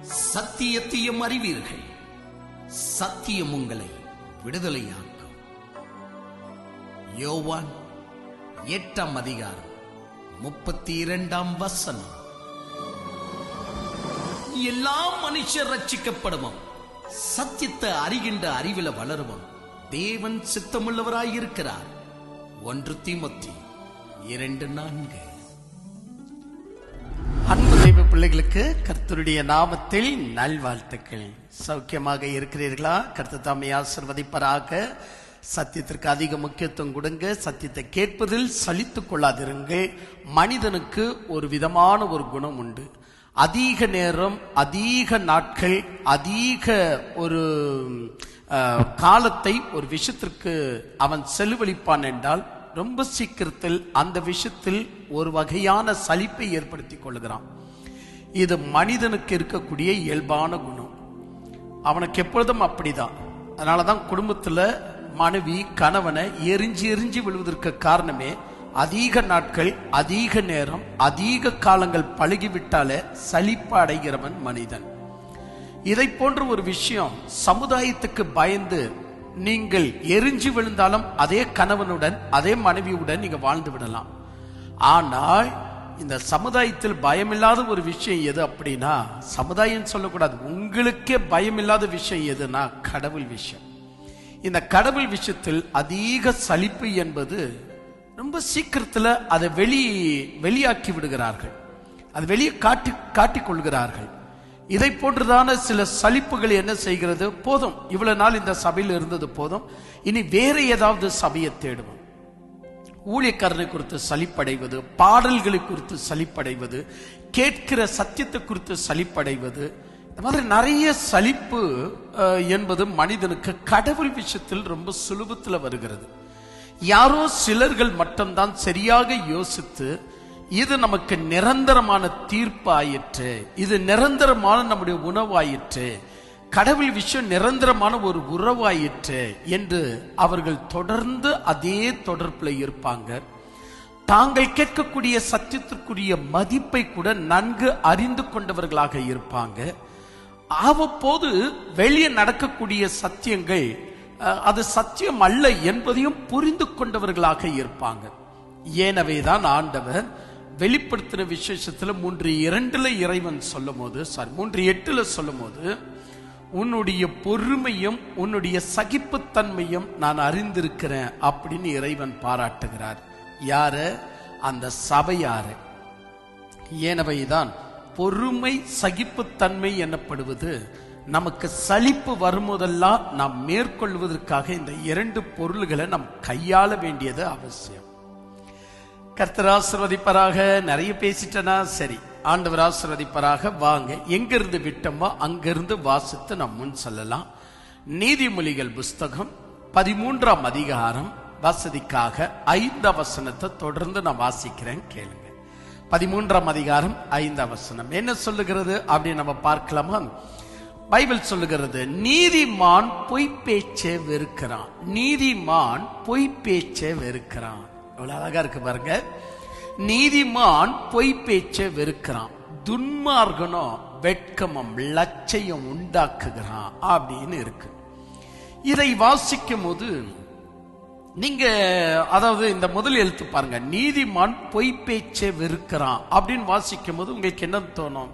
சத்தியத்தையும் அறிவீர்கள், சத்தியம் உங்களை விடுதலையாக்கும். யோவான் 8:32. எல்லா மனுஷர் ரட்சிக்கப்படுவோம், சத்தியத்தை அறிகின்ற அறிவில வளருவோம். தேவன் சித்தமுள்ளவராயிருக்கிறார். 1 தீமோத்தேயு 2:4. அன்பு தெய்வ பிள்ளைகளுக்கு கர்த்தருடைய நாமத்தில் நல்வாழ்த்துக்கள். சௌக்கியமாக இருக்கிறீர்களா? கர்த்தர் தாமே ஆசீர்வதிப்பாராக. சத்தியத்திற்கு அதிக முக்கியத்துவம் கொடுங்க. சத்தியத்தை கேட்பதில் சலித்துக் கொள்ளாதிருங்கள். மனிதனுக்கு ஒரு விதமான ஒரு குணம் உண்டு. அதிக நேரம், அதிக நாட்கள், அதிக ஒரு காலத்தை ஒரு விஷயத்திற்கு அவன் செலவழிப்பான் என்றால் ரொம்ப சீக்கிரத்தில் அந்த விஷயத்தில் ஒரு வகையான சலிப்பை ஏற்படுத்திக் கொள்கிறான். இது மனிதனுக்கு இருக்கக்கூடிய இயல்பான குணம். அவனுக்கு எப்பொழுதும் அப்படிதான். அதனாலதான் குடும்பத்துல மனைவி கணவனை எரிஞ்சு விழுவதற்கு காரணமே அதிக நாட்கள், அதிக நேரம், அதிக காலங்கள் பழகிவிட்டாலே சலிப்பு அடைகிறவன் மனிதன். இதை போன்ற ஒரு விஷயம் சமுதாயத்துக்கு பயந்து நீங்கள் எரிஞ்சு விழுந்தாலும் அதே கணவனுடன் அதே மனைவியுடன் நீங்க வாழ்ந்து விடலாம். ஆனால் இந்த சமுதாயத்தில் பயமில்லாத ஒரு விஷயம் எது அப்படின்னா, சமுதாயம் சொல்லக்கூடாது, உங்களுக்கே பயமில்லாத விஷயம் எதுனா கடவுள் விஷயம். இந்த கடவுள் விஷயத்தில் அதிக சலிப்பு என்பது ரொம்ப சீக்கிரத்தில் அதை வெளியாக்கி விடுகிறார்கள், அதை வெளியே காட்டிக் கொள்கிறார்கள். இதை போன்றுதான சில சலிப்புகள் என்ன செய்கிறது, போதும் இவ்வளவு நாள் இந்த சபையில் இருந்தது போதும், இனி வேற ஏதாவது சபையை தேடுவோம். ஊழியக்காரனை குறித்து சலிப்படைவது, பாடல்களை குறித்து சலிப்படைவது, கேட்கிற சத்தியத்தை குறித்து சலிப்படைவது, இந்த மாதிரி நிறைய சலிப்பு என்பது மனிதனுக்கு கடவுள் விஷயத்தில் ரொம்ப சுலபத்தில் வருகிறது. யாரோ சிலர்கள் மட்டும்தான் சரியாக யோசித்து இது நமக்கு நிரந்தரமான தீர்ப்பு ஆயிற்று, இது நிரந்தரமான நம்முடைய உணவாயிற்று, கடவுள் விஷயம் நிரந்தரமான ஒரு உறவாயிற்று என்று அவர்கள் தொடர்ந்து அதே தொடர்பில் இருப்பாங்க. தாங்கள் கேட்கக்கூடிய சத்தியத்திற்குரிய மதிப்பை கூட நன்கு அறிந்து கொண்டவர்களாக இருப்பாங்க. அவ்வப்போது வெளியே நடக்கக்கூடிய சத்தியங்கள் அது சத்தியம் அல்ல என்பதையும் புரிந்து கொண்டவர்களாக இருப்பாங்க. ஏனவேதான் ஆண்டவர் வெளிப்படுத்தின விசேஷத்துல 3:2 இறைவன் சொல்லும் போது, 3:8 சொல்லும் போது, உன்னுடைய பொறுமையும் உன்னுடைய சகிப்புத்தன்மையும் நான் அறிந்திருக்கிறேன் அப்படின்னு இறைவன் பாராட்டுகிறார். யார? அந்த சபையார. ஏனவைதான் பொறுமை சகிப்புத்தன்மை எனப்படுவது நமக்கு சலிப்பு வரும்போதெல்லாம் நாம் மேற்கொள்வதற்காக இந்த 2 பொருள்களை நாம் கையாள வேண்டியது அவசியம். கர்த்தர் ஆசீர்வதிப்பாராக. நிறைய பேசிட்டனா சரி, ஆண்டவர் ஆசீர்வதிப்பாராக. வாங்க, எங்கிருந்து விட்டோமோ அங்கிருந்து வாசித்து நாம் முன் செல்லலாம். நீதிமொழிகள் புஸ்தகம் 13ஆம் அதிகாரம் வசதிக்காக 5 வசனத்தை தொடர்ந்து நான் வாசிக்கிறேன், கேளுங்க. 13ஆம் அதிகாரம் 5 வசனம் என்ன சொல்லுகிறது அப்படின்னு நம்ம பார்க்கலாமா? பைபிள் சொல்லுகிறது, நீதிமான் பொய் பேச்சை வெறுக்கிறான். நீதிமான் பொய் பேச்சை வெறுக்கிறான். எவ்வளவு அழகா இருக்கு பாருங்க. நீதிமான் பொய் பேச்சை வெறுக்கிறான், துன்மார்கனோ வெட்கமும் லட்சையும் உண்டாக்குகிறான் அப்படின்னு இருக்கு. இதை வாசிக்கும் போது நீங்க, அதாவது இந்த முதல் எழுத்து பாருங்க, நீதிமான் பொய் பேச்சை வெறுக்கிறான் அப்படின்னு வாசிக்கும் போது உங்களுக்கு என்ன தோணும்?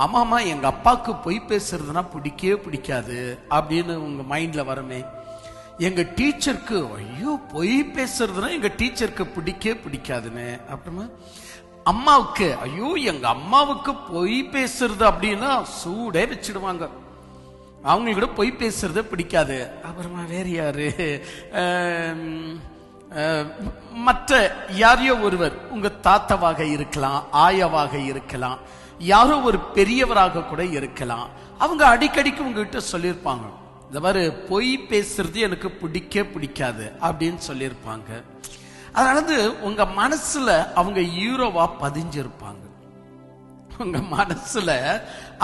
ஆமாமா, எங்க அப்பாவுக்கு பொய் பேசுறதுனா பிடிக்கவே பிடிக்காது அப்படின்னு உங்க மைண்ட்ல வருமே. எங்க டீச்சருக்கு, ஐயோ பொய் பேசுறதுனா எங்க டீச்சருக்கு பிடிக்கவே பிடிக்காதுன்னு. அப்புறமா அம்மாவுக்கு, ஐயோ எங்க அம்மாவுக்கு பொய் பேசுறது அப்படின்னா சூடே வச்சிடுவாங்க, அவங்களுக்கு கூட பொய் பேசுறது பிடிக்காது. அப்புறமா வேற யாரு, மற்ற யாரையோ ஒருவர், உங்க தாத்தாவாக இருக்கலாம், ஆயாவாக இருக்கலாம், யாரோ ஒரு பெரியவராக கூட இருக்கலாம். அவங்க அடிக்கடிக்கு உங்ககிட்ட சொல்லியிருப்பாங்க, இந்த மாதிரி பொய் பேசுறது எனக்கு பிடிக்காது அப்படின்னு சொல்லியிருப்பாங்க. அதாவது உங்க மனசுல அவங்க ஹீரோவா பதிஞ்சிருப்பாங்க. உங்க மனசுல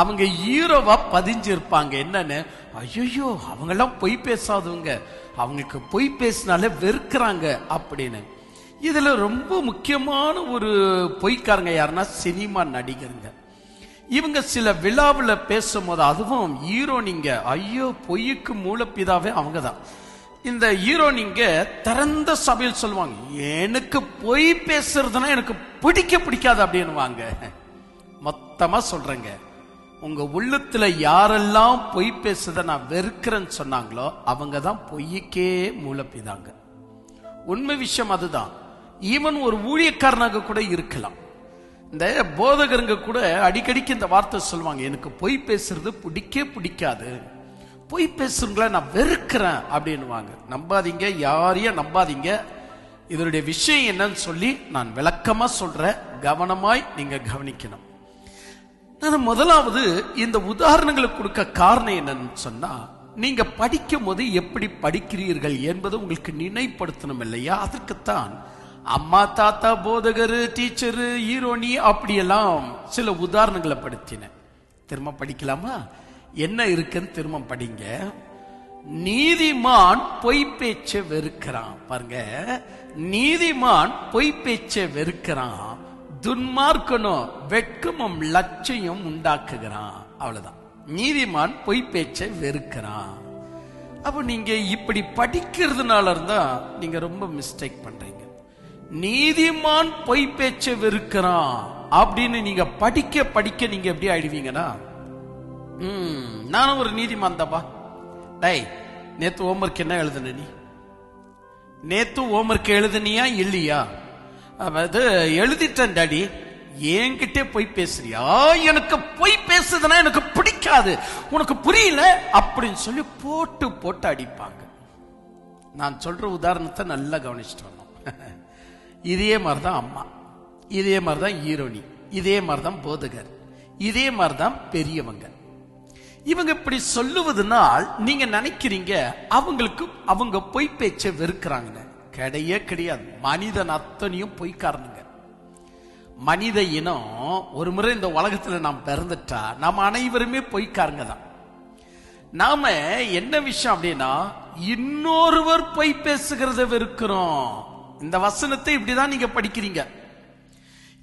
அவங்க ஹீரோவா பதிஞ்சிருப்பாங்க. என்னன்னு, ஐயோ அவங்கெல்லாம் பொய் பேசாதவங்க, அவங்களுக்கு பொய் பேசினாலே வெறுக்கிறாங்க அப்படின்னு. இதுல ரொம்ப முக்கியமான ஒரு பொய்க்காரங்க யாருன்னா சினிமா நடிகருங்க. இவங்க சில விழாவில் பேசும்போது, அதுவும் ஈரோனிங்க, ஐயோ பொய்யுக்கு மூலப்பிதாவே அவங்கதான். இந்த ஈரோனிங்க திறந்த சபையில் சொல்லுவாங்க, எனக்கு பொய் பேசுறதுன்னா எனக்கு பிடிக்காது அப்படின்னுவாங்க. மொத்தமா சொல்றேங்க, உங்க உள்ளத்துல யாரெல்லாம் பொய் பேசுறத நான் வெறுக்கிறேன்னு சொன்னாங்களோ அவங்க தான் பொய்யுக்கே மூலப்பிதாங்க. உண்மை விஷயம் அதுதான். ஈவன் ஒரு ஊழியக்காரனாக கூட இருக்கலாம். இந்த போதகருங்க கூட அடிக்கடிக்கு இந்த வார்த்தை சொல்லுவாங்க, எனக்கு பொய் பேசுறது பிடிக்காது, பொய் பேசுறவங்கள நான் வெறுக்கிறேன் அப்படின்னுவாங்க. நம்பாதீங்க, யாரையும் நம்பாதீங்க. இதனுடைய விஷயம் என்னன்னு சொல்லி நான் விளக்கமா சொல்றேன், கவனமாய் நீங்க கவனிக்கணும். நான் முதலாவது இந்த உதாரணங்களை கொடுக்க காரணம் என்னன்னு சொன்னா, நீங்க படிக்கும் போது எப்படி படிக்கிறீர்கள் என்பது உங்களுக்கு நினைப்படுத்தணும் இல்லையா? அதற்குத்தான் அம்மா தாத்தா போதகரு டீச்சரு ஈரோனி அப்படியெல்லாம் சில உதாரணங்களை படுத்தினேன். திரும்ப படிக்கலாமா? என்ன இருக்குன்னு திரும்ப படிங்க. நீதிமான் பொய் பேச்ச வெறுக்கிறான். பாருங்க, நீதிமான் பொய் பேச்ச வெறுக்கிறான், துன்மார்க்கனோ வெட்கமும் லட்சியம் உண்டாக்குகிறான். அவ்வளவுதான். நீதிமான் பொய் பேச்சை வெறுக்கிறான். அப்ப நீங்க இப்படி படிக்கிறதுனால இருந்தா நீங்க ரொம்ப மிஸ்டேக் பண்றீங்க. நீதிமான் பொய் பேச்சை வெறுக்கிறான் அப்படின்னு நீங்க படிக்க நீங்க எப்படி ஆயிடுவீங்கன்னா, நானும் ஒரு நீதிமான் தாப்பா. டேய், நேத்து ஹோம்வொர்க் என்ன எழுதுன? நீ நேத்து ஹோம்வொர்க் எழுதுனியா இல்லையா? அது எழுதிட்டேன் டாடி. என்கிட்ட பொய் பேசுறியா? எனக்கு பொய் பேசுதுன்னா எனக்கு பிடிக்காது, உனக்கு புரியல அப்படின்னு சொல்லி போட்டு அடிப்பாங்க. நான் சொல்ற உதாரணத்தை நல்லா கவனிச்சுட்டு வரணும். இதே மாதிரிதான் அம்மா, இதே மாதிரிதான் ஈரோனி, இதே மாதிரிதான் போதகர், இதே மாதிரிதான் பெரியவங்க. இவங்க இப்படி சொல்லுவதனால் நீங்க நினைக்கிறீங்க அவங்களுக்கு அவங்க பொய் பேச்சை வெறுக்கிறாங்கன்னு. கிடையாது. மனிதன் அத்தனையும் பொய்க்காரனுங்க. மனித இனம் ஒரு முறை இந்த உலகத்துல நாம் பிறந்துட்டா நாம் அனைவருமே பொய்க்காரங்க தான். நாம என்ன விஷயம் அப்படின்னா, இன்னொருவர் பொய் பேசுகிறத வெறுக்கிறோம். இந்த வசனத்தை இப்படிதான் நீங்க படிக்கிறீங்க.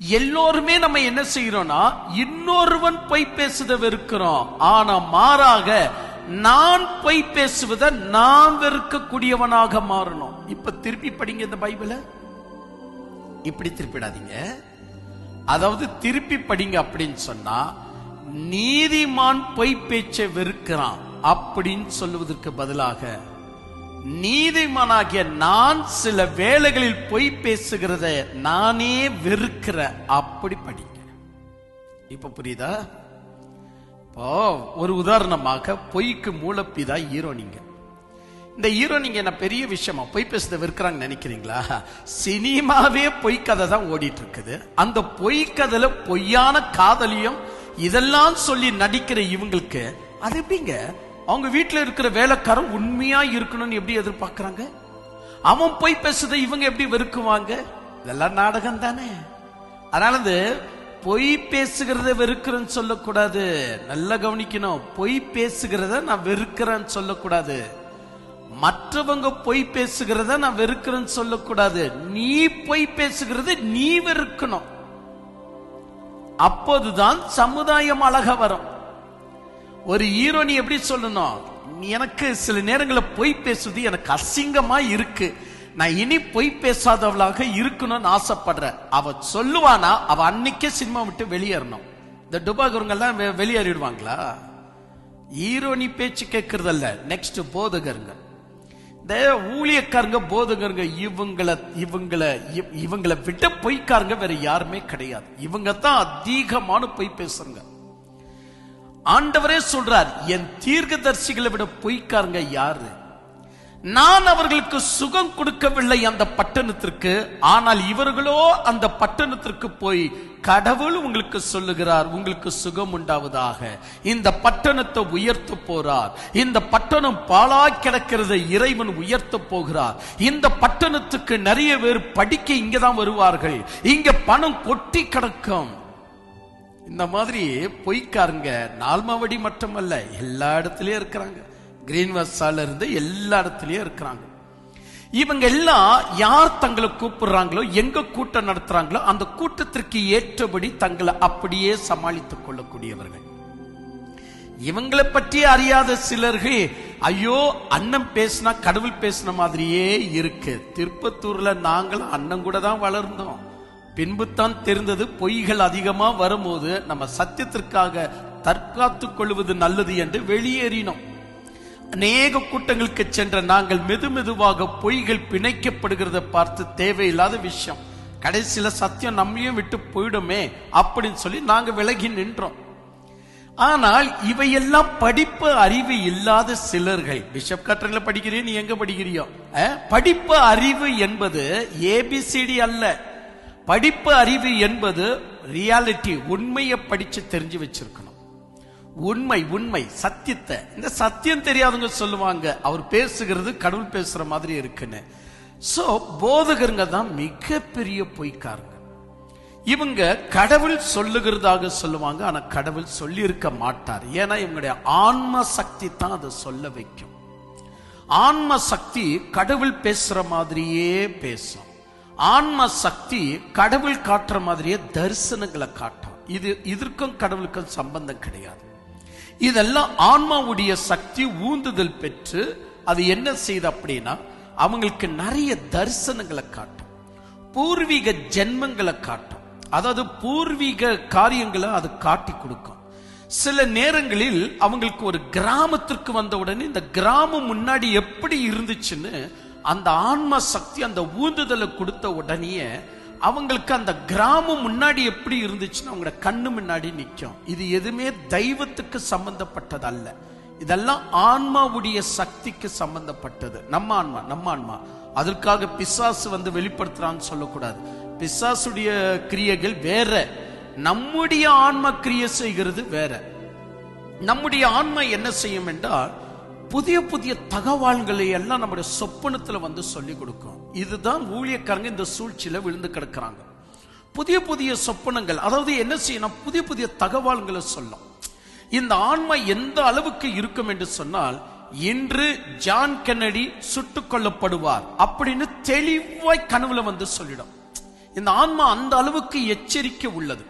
எல்லோருமே நம்ம என்ன செய்யறோம்னா, இன்னொருவன் பொய் பேசுவதை வெறுக்கிறோம். ஆனா மாறாக நான் பொய் பேசுவதை நான் வெறுக்கக்கூடியவனாக மாறணும். இப்ப திருப்பி படிங்க இந்த பைபிளை. இப்படி திருப்பிடாதீங்க, அதாவது திருப்பி படிங்க. அப்படின்னு சொன்னா, நீதிமான் பொய் பேச்சை வெறுக்கிறான் அப்படின்னு சொல்லுவதற்கு பதிலாக, நீதிமானாகிய நான் சில வேளைகளில் பொய் பேசுகிறத நானே வெறுக்கிற அப்படி படிங்க. இப்ப புரியுதா? இப்போ ஒரு உதாரணமாக, பொய்க்கு மூலப்பிதா ஈரோனிங்க. இந்த ஈரோனிங்க என்ன பெரிய விஷயமா பொய் பேசுறத வெறுக்கிறாங்க நினைக்கிறீங்களா? சினிமாவே பொய்க்கதை தான் ஓடிட்டு இருக்குது. அந்த பொய்க்கதையில பொய்யான காதலியும் இதெல்லாம் சொல்லி நடிக்கிற இவங்களுக்கு அது எப்படிங்க அவங்க வீட்டுல இருக்கிற வேலைக்காரன் உண்மையா இருக்கணும்னு எப்படி எதிர்பார்க்கிறாங்க? அவன் பொய் பேசுறதை இவங்க எப்படி வெறுக்குவாங்க? இதெல்லாம் நாடகம் தானே. அதனால பொய் பேசுகிறத வெறுக்கிறேன்னு சொல்லக்கூடாது. நல்லா கவனிக்கணும். பொய் பேசுகிறத நான் வெறுக்கிறேன்னு சொல்லக்கூடாது. மற்றவங்க பொய் பேசுகிறத நான் வெறுக்கிறேன்னு சொல்லக்கூடாது. நீ பொய் பேசுகிறது நீ வெறுக்கணும். அப்போதுதான் சமுதாயம் அழகா வரும். ஒரு ஈரோனி எப்படி சொல்லணும், எனக்கு சில நேரங்களில் பொய் பேசுவது எனக்கு அசிங்கமா இருக்கு, நான் இனி பொய் பேசாதவளாக இருக்கணும்னு ஆசைப்படுறேன். அவ சொல்லுவானா, அவ அன்னைக்கே சினிமா விட்டு வெளியேறணும். இந்த டுபாகருங்கெல்லாம் வெளியேறிடுவாங்களா? ஈரோனி பேச்சு கேட்கறதல்ல. நெக்ஸ்ட் போதகருங்க, இந்த ஊழியக்காரங்க போதகருங்க, இவங்களை விட்ட பொய்க்காரங்க வேற யாருமே கிடையாது. இவங்க தான் அதிகமான பொய் பேசுறாங்க. ஆண்டவரே சொல்றார், என் தீர்க்கதரிசிகளை விட பொய்க்காரங்க யாரு? நான் அவர்களுக்கு சுகம் கொடுக்கவில்லை அந்த பட்டணத்திற்கு, ஆனால் இவர்களோ அந்த பட்டணத்திற்கு போய் கடவுள் உங்களுக்கு சொல்லுகிறார், உங்களுக்கு சுகம் உண்டாவதாக. இந்த பட்டணத்தை உயர்த்த போறார். இந்த பட்டணம் பாழாய் கிடக்கிறதை இறைவன் உயர்த்த போகிறார். இந்த பட்டணத்துக்கு நிறைய பேர் படிக்க இங்கதான் வருவார்கள். இங்க பணம் கொட்டி கிடக்கும். இந்த மாதிரி பொய்க்காரங்க நால்மாவடி மட்டுமல்ல, எல்லா இடத்துலயும் இருக்கிறாங்க. கிரீன்வாஸால இருந்து எல்லா இடத்துலயும் இருக்கிறாங்க. இவங்க எல்லாம் யார் தங்களை கூப்பிடுறாங்களோ, எங்க கூட்டம் நடத்துறாங்களோ அந்த கூட்டத்திற்கு ஏற்றபடி தங்களை அப்படியே சமாளித்துக் கொள்ளக்கூடியவர்கள். இவங்களை பற்றி அறியாத சிலர்கள், ஐயோ அண்ணன் பேசினா கடவுள் பேசின மாதிரியே இருக்கு. திருப்பத்தூர்ல நாங்கள் அண்ணன் கூட தான் வளர்ந்தோம். பின்புத்தான் தெரிந்தது பொய்கள் அதிகமா வரும்போது நம்ம சத்தியத்திற்காக தற்காத்துக் கொள்வது நல்லது என்று வெளியேறினோம். அநேக கூட்டங்களுக்கு சென்ற நாங்கள் மெதுவாக பொய்கள் பிணைக்கப்படுகிறத பார்த்து தேவையில்லாத விஷயம், கடைசியில சத்தியம் நம்மையும் விட்டு போயிடுமே அப்படின்னு சொல்லி நாங்க விலகி நின்றோம். ஆனால் இவையெல்லாம் படிப்பு அறிவு இல்லாத சிலர்கள், பிஷப் கட்டளையில படிக்கிறீ, நீ எங்க படிக்கிறியோ, படிப்பு அறிவு என்பது ஏபிசிடி அல்ல. படிப்பு அறிவு என்பது ரியாலிட்டி, உண்மையை படிச்சு தெரிஞ்சு வச்சிருக்கணும். உண்மை சத்தியத்தை. இந்த சத்தியம் தெரியாதவங்க சொல்லுவாங்க அவர் பேசுகிறது கடவுள் பேசுற மாதிரி இருக்குன்னு. சோ போதகருங்க தான் மிகப்பெரிய பொய்க்காரங்க. இவங்க கடவுள் சொல்லுகிறதாக சொல்லுவாங்க, ஆனா கடவுள் சொல்லி இருக்க மாட்டார். ஏன்னா இவங்களுடைய ஆன்ம சக்தி தான் அதை சொல்ல வைக்கும். ஆன்ம சக்தி கடவுள் பேசுற மாதிரியே பேசும். ஆன்ம சக்தி கடவுள் காட்டுற மாதிரியே தரிசனங்களை காட்டும். இதற்கும் கடவுளுக்கும் சம்பந்தம் கிடையாது. இதெல்லாம் ஆன்மாவுடைய சக்தி ஊந்துதல் பெற்று அது என்ன செய்யுது அப்படின்னா அவங்களுக்கு நிறைய தரிசனங்களை காட்டும், பூர்வீக ஜென்மங்களை காட்டும். அதாவது பூர்வீக காரியங்களை அது காட்டி கொடுக்கும். சில நேரங்களில் அவங்களுக்கு ஒரு கிராமத்திற்கு வந்த உடனே இந்த கிராமம் முன்னாடி எப்படி இருந்துச்சுன்னு அந்த ஆன்ம சக்தி அந்த ஊந்துதலை கொடுத்த உடனே அவங்களுக்கு அந்த கிராமம் முன்னாடி எப்படி இருந்துச்சுன்னு அவங்களோட கண்ணு முன்னாடி நிற்கும். இது எதுவுமே தெய்வத்துக்கு சம்பந்தப்பட்டது அல்ல. இதெல்லாம் ஆன்மாவுடைய சக்திக்கு சம்பந்தப்பட்டது. நம்ம ஆன்மா. அதற்காக பிசாசு வந்து வெளிப்படுத்துறான்னு சொல்லக்கூடாது. பிசாசுடைய கிரியைகள் வேற, நம்முடைய ஆன்மா கிரியை செய்கிறது வேற. நம்முடைய ஆன்மா என்ன செய்யும் என்றால் புதிய தகவல்களை எல்லாம் நம்முடைய சொப்பனத்துல வந்து சொல்லி கொடுக்கும். இதுதான் ஊழியக்காரங்க இந்த சூழ்ச்சியில விழுந்து கிடக்குறாங்க. புதிய சொப்பனங்கள், அதாவது என்ன செய்யணும், புதிய தகவல்களை சொல்லும். இந்த ஆன்மா எந்த அளவுக்கு இருக்கும் என்று சொன்னால், இன்று ஜான் கென்னடி சுட்டுக் கொல்லப்படுவார் அப்படின்னு தெளிவாய் கனவுல வந்து சொல்லிடும். இந்த ஆன்மா அந்த அளவுக்கு எச்சரிக்கை உள்ளது.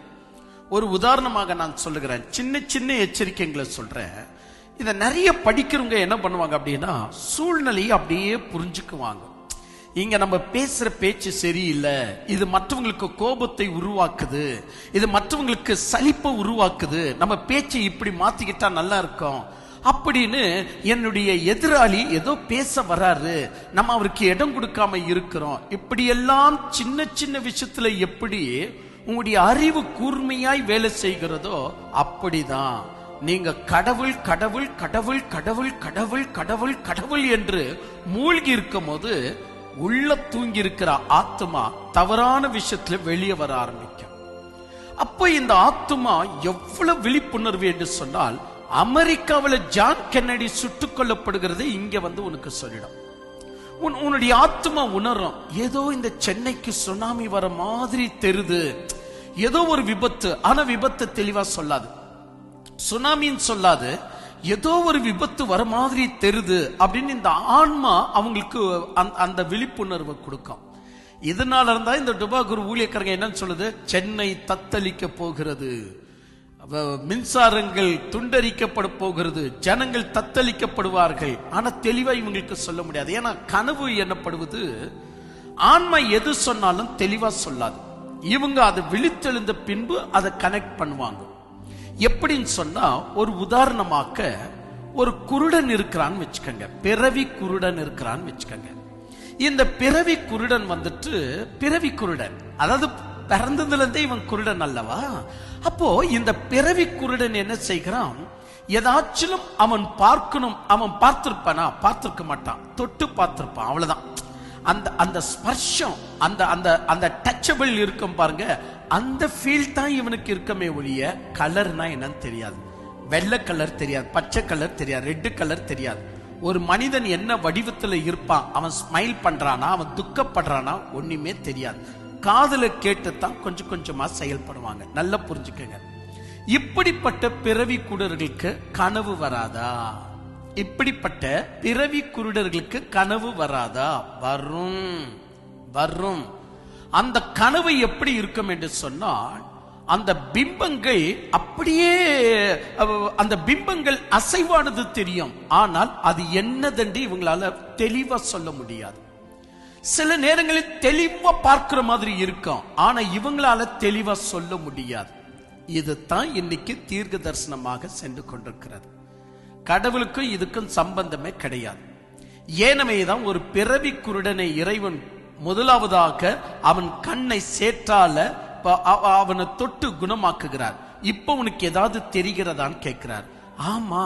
ஒரு உதாரணமாக நான் சொல்லுகிறேன், சின்ன எச்சரிக்கைகளை சொல்றேன். இதை நிறைய படிக்கிறவங்க என்ன பண்ணுவாங்க அப்படின்னா சூழ்நிலையை அப்படியே புரிஞ்சுக்குவாங்க. இங்க நம்ம பேசுற பேச்சு சரியில்லை, இது மற்றவங்களுக்கு கோபத்தை உருவாக்குது, இது மற்றவங்களுக்கு சலிப்பை உருவாக்குது, நம்ம பேச்சை இப்படி மாத்திக்கிட்டா நல்லா இருக்கும் அப்படின்னு என்னுடைய எதிராளி ஏதோ பேச வராரு, நம்ம அவருக்கு இடம் கொடுக்காம இருக்கிறோம். இப்படியெல்லாம் சின்ன விஷயத்துல எப்படி உங்களுடைய அறிவு கூர்மையாய் வேலை செய்கிறதோ அப்படிதான் நீங்க கடவுள் கடவுள் கடவுள் கடவுள் கடவுள் கடவுள் கடவுள் என்று மூழ்கி இருக்கும் போது உள்ள தூங்கி இருக்கிற ஆத்மா தவறான விஷயத்துல வெளியே வர ஆரம்பிக்கும். அப்ப இந்த ஆத்மா எவ்வளவு விழிப்புணர்வு என்று சொன்னால், அமெரிக்காவில் ஜான் கென்னடி சுட்டுக் கொல்லப்படுகிறது இங்க வந்து உனக்கு சொல்லிடும். உன்னுடைய ஆத்மா உணரும், ஏதோ இந்த சென்னைக்கு சுனாமி வர மாதிரி தெரியுது, ஏதோ ஒரு விபத்து. ஆனா விபத்து தெளிவா சொல்லாது, சுனாமின்னு சொல்லாது, ஏதோ ஒரு விபத்து வர மாதிரி தெரியுது அப்படின்னு இந்த ஆன்மா அவங்களுக்கு அந்த விழிப்புணர்வை கொடுக்கும். இதனால இருந்தா இந்த டுபாகூர் ஊழியக்காரங்க என்னன்னு சொல்லுது, சென்னை தத்தளிக்க போகிறது, மின்சாரங்கள் துண்டரிக்கப்பட போகிறது, ஜனங்கள் தத்தளிக்கப்படுவார்கள். ஆனா தெளிவா இவங்களுக்கு சொல்ல முடியாது. ஏன்னா கனவு என்னப்படுவது ஆன்மா எது சொன்னாலும் தெளிவா சொல்லாது. இவங்க அதை விழித்தெழுந்த பின்பு அதை கனெக்ட் பண்ணுவாங்க. எப்படின்னு சொன்னா, ஒரு உதாரணமாக்க ஒரு குருடன் இருக்கிறான்னு வச்சுக்கோங்க, பிறவி குருடன் இருக்கிறான்னு வச்சுக்கோங்க. இந்த பிறவி குருடன் வந்துட்டு பிறவி குருடன், அதாவது பிறந்ததுல இருந்தே இவன் குருடன் அல்லவா. அப்போ இந்த பிறவி குருடன் என்ன செய்கிறான், ஏதாச்சும் அவன் பார்க்கணும், அவன் பார்த்திருப்பானா, பார்த்திருக்க மாட்டான், தொட்டு பார்த்திருப்பான், அவ்வளவுதான். அந்த ஸ்பர்ஷம், அந்த டச்சபிள் இருக்கும் பாருங்க, அந்த ஃபீல் தான் இவனுக்கு இருக்கமே ஒழிய கலர்னா என்னன்னு தெரியாது. வெள்ளை கலர் தெரியாது, பச்சை கலர் தெரியாது, ரெட் கலர் தெரியாது. ஒரு மனிதன் என்ன வடிவத்துல இருப்பான், அவன் ஸ்மைல் பண்றானா, அவன் துக்கப்படுறானா, ஒண்ணுமே தெரியாது. காதுல கேட்டுத்தான் கொஞ்சம் கொஞ்சமா செயல்படுவாங்க. நல்லா புரிஞ்சுக்கங்க. இப்படிப்பட்ட பிறவி குடர்களுக்கு கனவு வராதா? இப்படிப்பட்ட பிறவி குருடர்களுக்கு கனவு வராதா? வரும், வரும். அந்த கனவு எப்படி இருக்கும் என்று சொன்னால், அந்த பிம்பங்கள் அப்படியே, அந்த பிம்பங்கள் அசைவானது தெரியும், ஆனால் அது என்னதென்று இவங்களால தெளிவா சொல்ல முடியாது. சில நேரங்களில் தெளிவா பார்க்கிற மாதிரி இருக்கும், ஆனா இவங்களால தெளிவா சொல்ல முடியாது. இதுதான் இன்னைக்கு தீர்க்க தரிசனமாக சென்று கொண்டிருக்கிறது. கடவுளுக்கும் இதுக்கும் சம்பந்தமே கிடையாது. ஏனமேதான் ஒரு பிறவி குருடனை இறைவன் முதலாவதாக அவன் கண்ணை சேற்றால அவனை தொட்டு குணமாக்குகிறார். இப்ப உனக்கு ஏதாவது தெரிகிறதான்னு கேட்கிறார். ஆமா,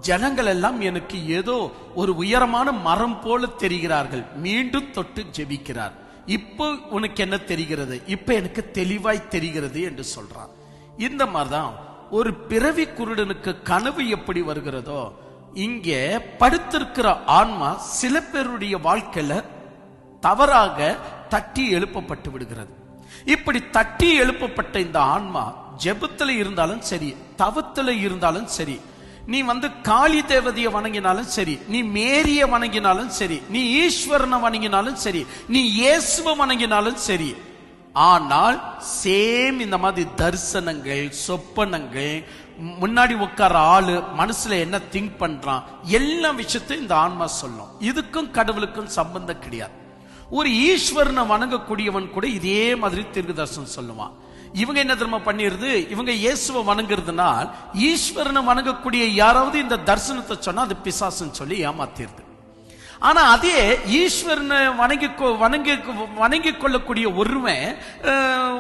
ஜனங்கள் எல்லாம் எனக்கு ஏதோ ஒரு உயரமான மரம் போல தெரிகிறார்கள். மீண்டும் தொட்டு ஜெபிக்கிறார். இப்போ உனக்கு என்ன தெரிகிறது? இப்ப எனக்கு தெளிவாய் தெரிகிறது என்று சொல்றான். இந்த மாதிரிதான் ஒரு பிறவி குருடனுக்கு கனவு எப்படி வருகிறதோ, இங்கே படுத்திருக்கிற ஆன்மா சில பேருடைய வாழ்க்கையில தவறாக தட்டி எழுப்பப்பட்டு விடுகிறது. இப்படி தட்டி எழுப்பப்பட்ட இந்த ஆன்மா ஜெபத்துல இருந்தாலும் சரி, தவத்துல இருந்தாலும் சரி, நீ காளி தேவதையை வணங்கினாலும் சரி, நீ மேரிய வணங்கினாலும் சரி, நீ ஈஸ்வரனை வணங்கினாலும் சரி, நீ இயேசுவை வணங்கினாலும் சரி, ஆனால் சேம் இந்த மாதிரி தரிசனங்கள், சொப்பனங்கள், முன்னாடி உட்கார ஆளு மனசுல என்ன திங்க் பண்றான், எல்லா விஷயத்தையும் இந்த ஆன்மா சொல்லும். இதுக்கும் கடவுளுக்கும் சம்பந்தம் கிடையாது. ஒரு ஈஸ்வரனை வணங்கக்கூடியவன் கூட இதே மாதிரி தீர்க்க தரிசனம் சொல்லுவான். இவங்க என்ன தெரியுமா பண்ணிருது? இவங்க இயேசுவை வணங்குறதுனால் ஈஸ்வரனை வணங்கக்கூடிய யாராவது இந்த தரிசனத்தை சொன்னா அது பிசாசுன்னு சொல்லி ஏமாத்திருது. ஆனா அதே ஈஸ்வரனை வணங்கி கொள்ளக்கூடிய ஒருவன்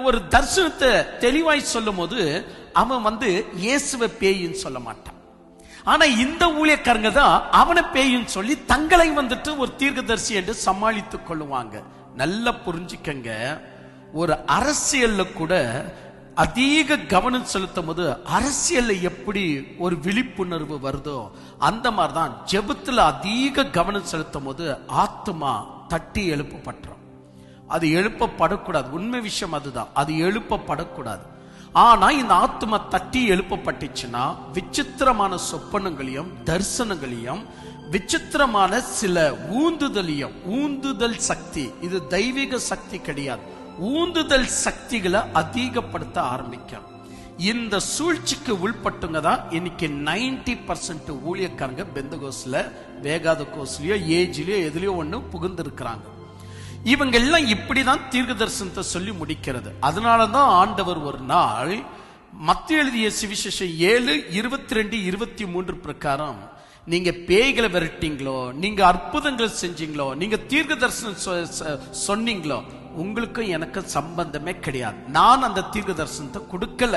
ஒரு தரிசனத்தை தெளிவாய் சொல்லும் போது அவன் இயேசுவை பேயின்னு சொல்ல மாட்டான். ஆனா இந்த ஊழியக்காரங்க தான் அவனை பேயின்னு சொல்லி தங்களை ஒரு தீர்க்கதரிசி என்று சமாளித்துக் கொள்ளுவாங்க. நல்லா புரிஞ்சுக்கங்க, ஒரு அரசியல்ல கூட அதிக கவனம் செலுத்தும் போது அரசியல்ல எப்படி ஒரு விழிப்புணர்வு வருதோ, அந்த மாதிரிதான் ஜெபத்துல அதிக கவனம் செலுத்தும் போது ஆத்மா தட்டி எழுப்பப்பட்டோம். அது எழுப்பப்படக்கூடாது. உண்மை விஷயம் அதுதான், அது எழுப்பப்படக்கூடாது. ஆனா இந்த ஆத்மா தட்டி எழுப்பப்பட்டுச்சுன்னா விசித்திரமான சொப்பனங்களையும் தரிசனங்களையும் விசித்திரமான சில ஊந்துதல் சக்தி, இது தெய்வீக சக்தி கிடையாது, ஊந்துதல் சக்திகளை அதிகப்படுத்த ஆரம்பிக்கும். இந்த சூழ்ச்சிக்கு உள்பட்டுங்க தான் இன்னைக்கு 90% ஊழியக்காரங்க பெந்தகோஸ்ல, வேகாத கோஸ்லயோ ஏஜ்லயோ எதுலயோ ஒண்ணு புகுந்து இருக்கிறாங்க. இவங்க எல்லாம் இப்படிதான் தீர்க்க தரிசனத்தை சொல்லி முடிக்கிறது. அதனாலதான் ஆண்டவர் ஒரு நாள் மத்திய எழுதிய சுவிசேஷம் 7:22-23 பிரகாரம், நீங்க பேய்களை விரட்டிங்களோ, நீங்க அற்புதங்கள் செஞ்சீங்களோ, நீங்க தீர்க்க தரிசனம் சொன்னீங்களோ, உங்களுக்கும் எனக்கு சம்பந்தமே கிடையாது. நான் அந்த தீர்க்க தரிசனத்தை கொடுக்கல,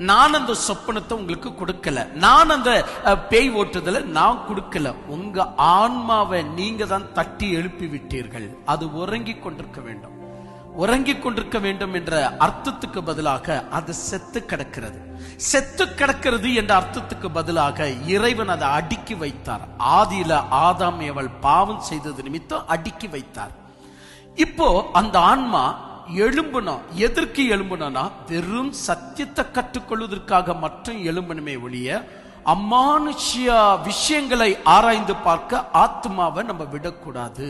நான் அந்த சொப்பனத்தை உங்களுக்கு கொடுக்கல, நான் அந்த பேய் ஓட்டுதலை நான் கொடுக்கல. உங்க ஆன்மாவை நீங்க தான் தட்டி எழுப்பி விட்டீர்கள். அது உறங்கிக் கொண்டிருக்க வேண்டும். உறங்கிக் கொண்டிருக்க வேண்டும் என்ற அர்த்தத்துக்கு பதிலாக அது செத்து கிடக்கிறது. செத்து கிடக்கிறது என்ற அர்த்தத்துக்கு பதிலாக இறைவன் அதை அடுக்கி வைத்தார். ஆதியில ஆதாம் ஏவல் பாவம் செய்தது நிமித்தம் அடுக்கி வைத்தார். இப்போ அந்த ஆன்மா எழும்பணும். எதற்கு எழும்பணும்னா வெறும் சத்தியத்தை கற்றுக்கொள்வதற்காக மட்டும் எழும்பணுமே ஒழிய அமானுஷ்ய விஷயங்களை ஆராய்ந்து பார்க்க ஆத்மாவை நம்ம விடக்கூடாது.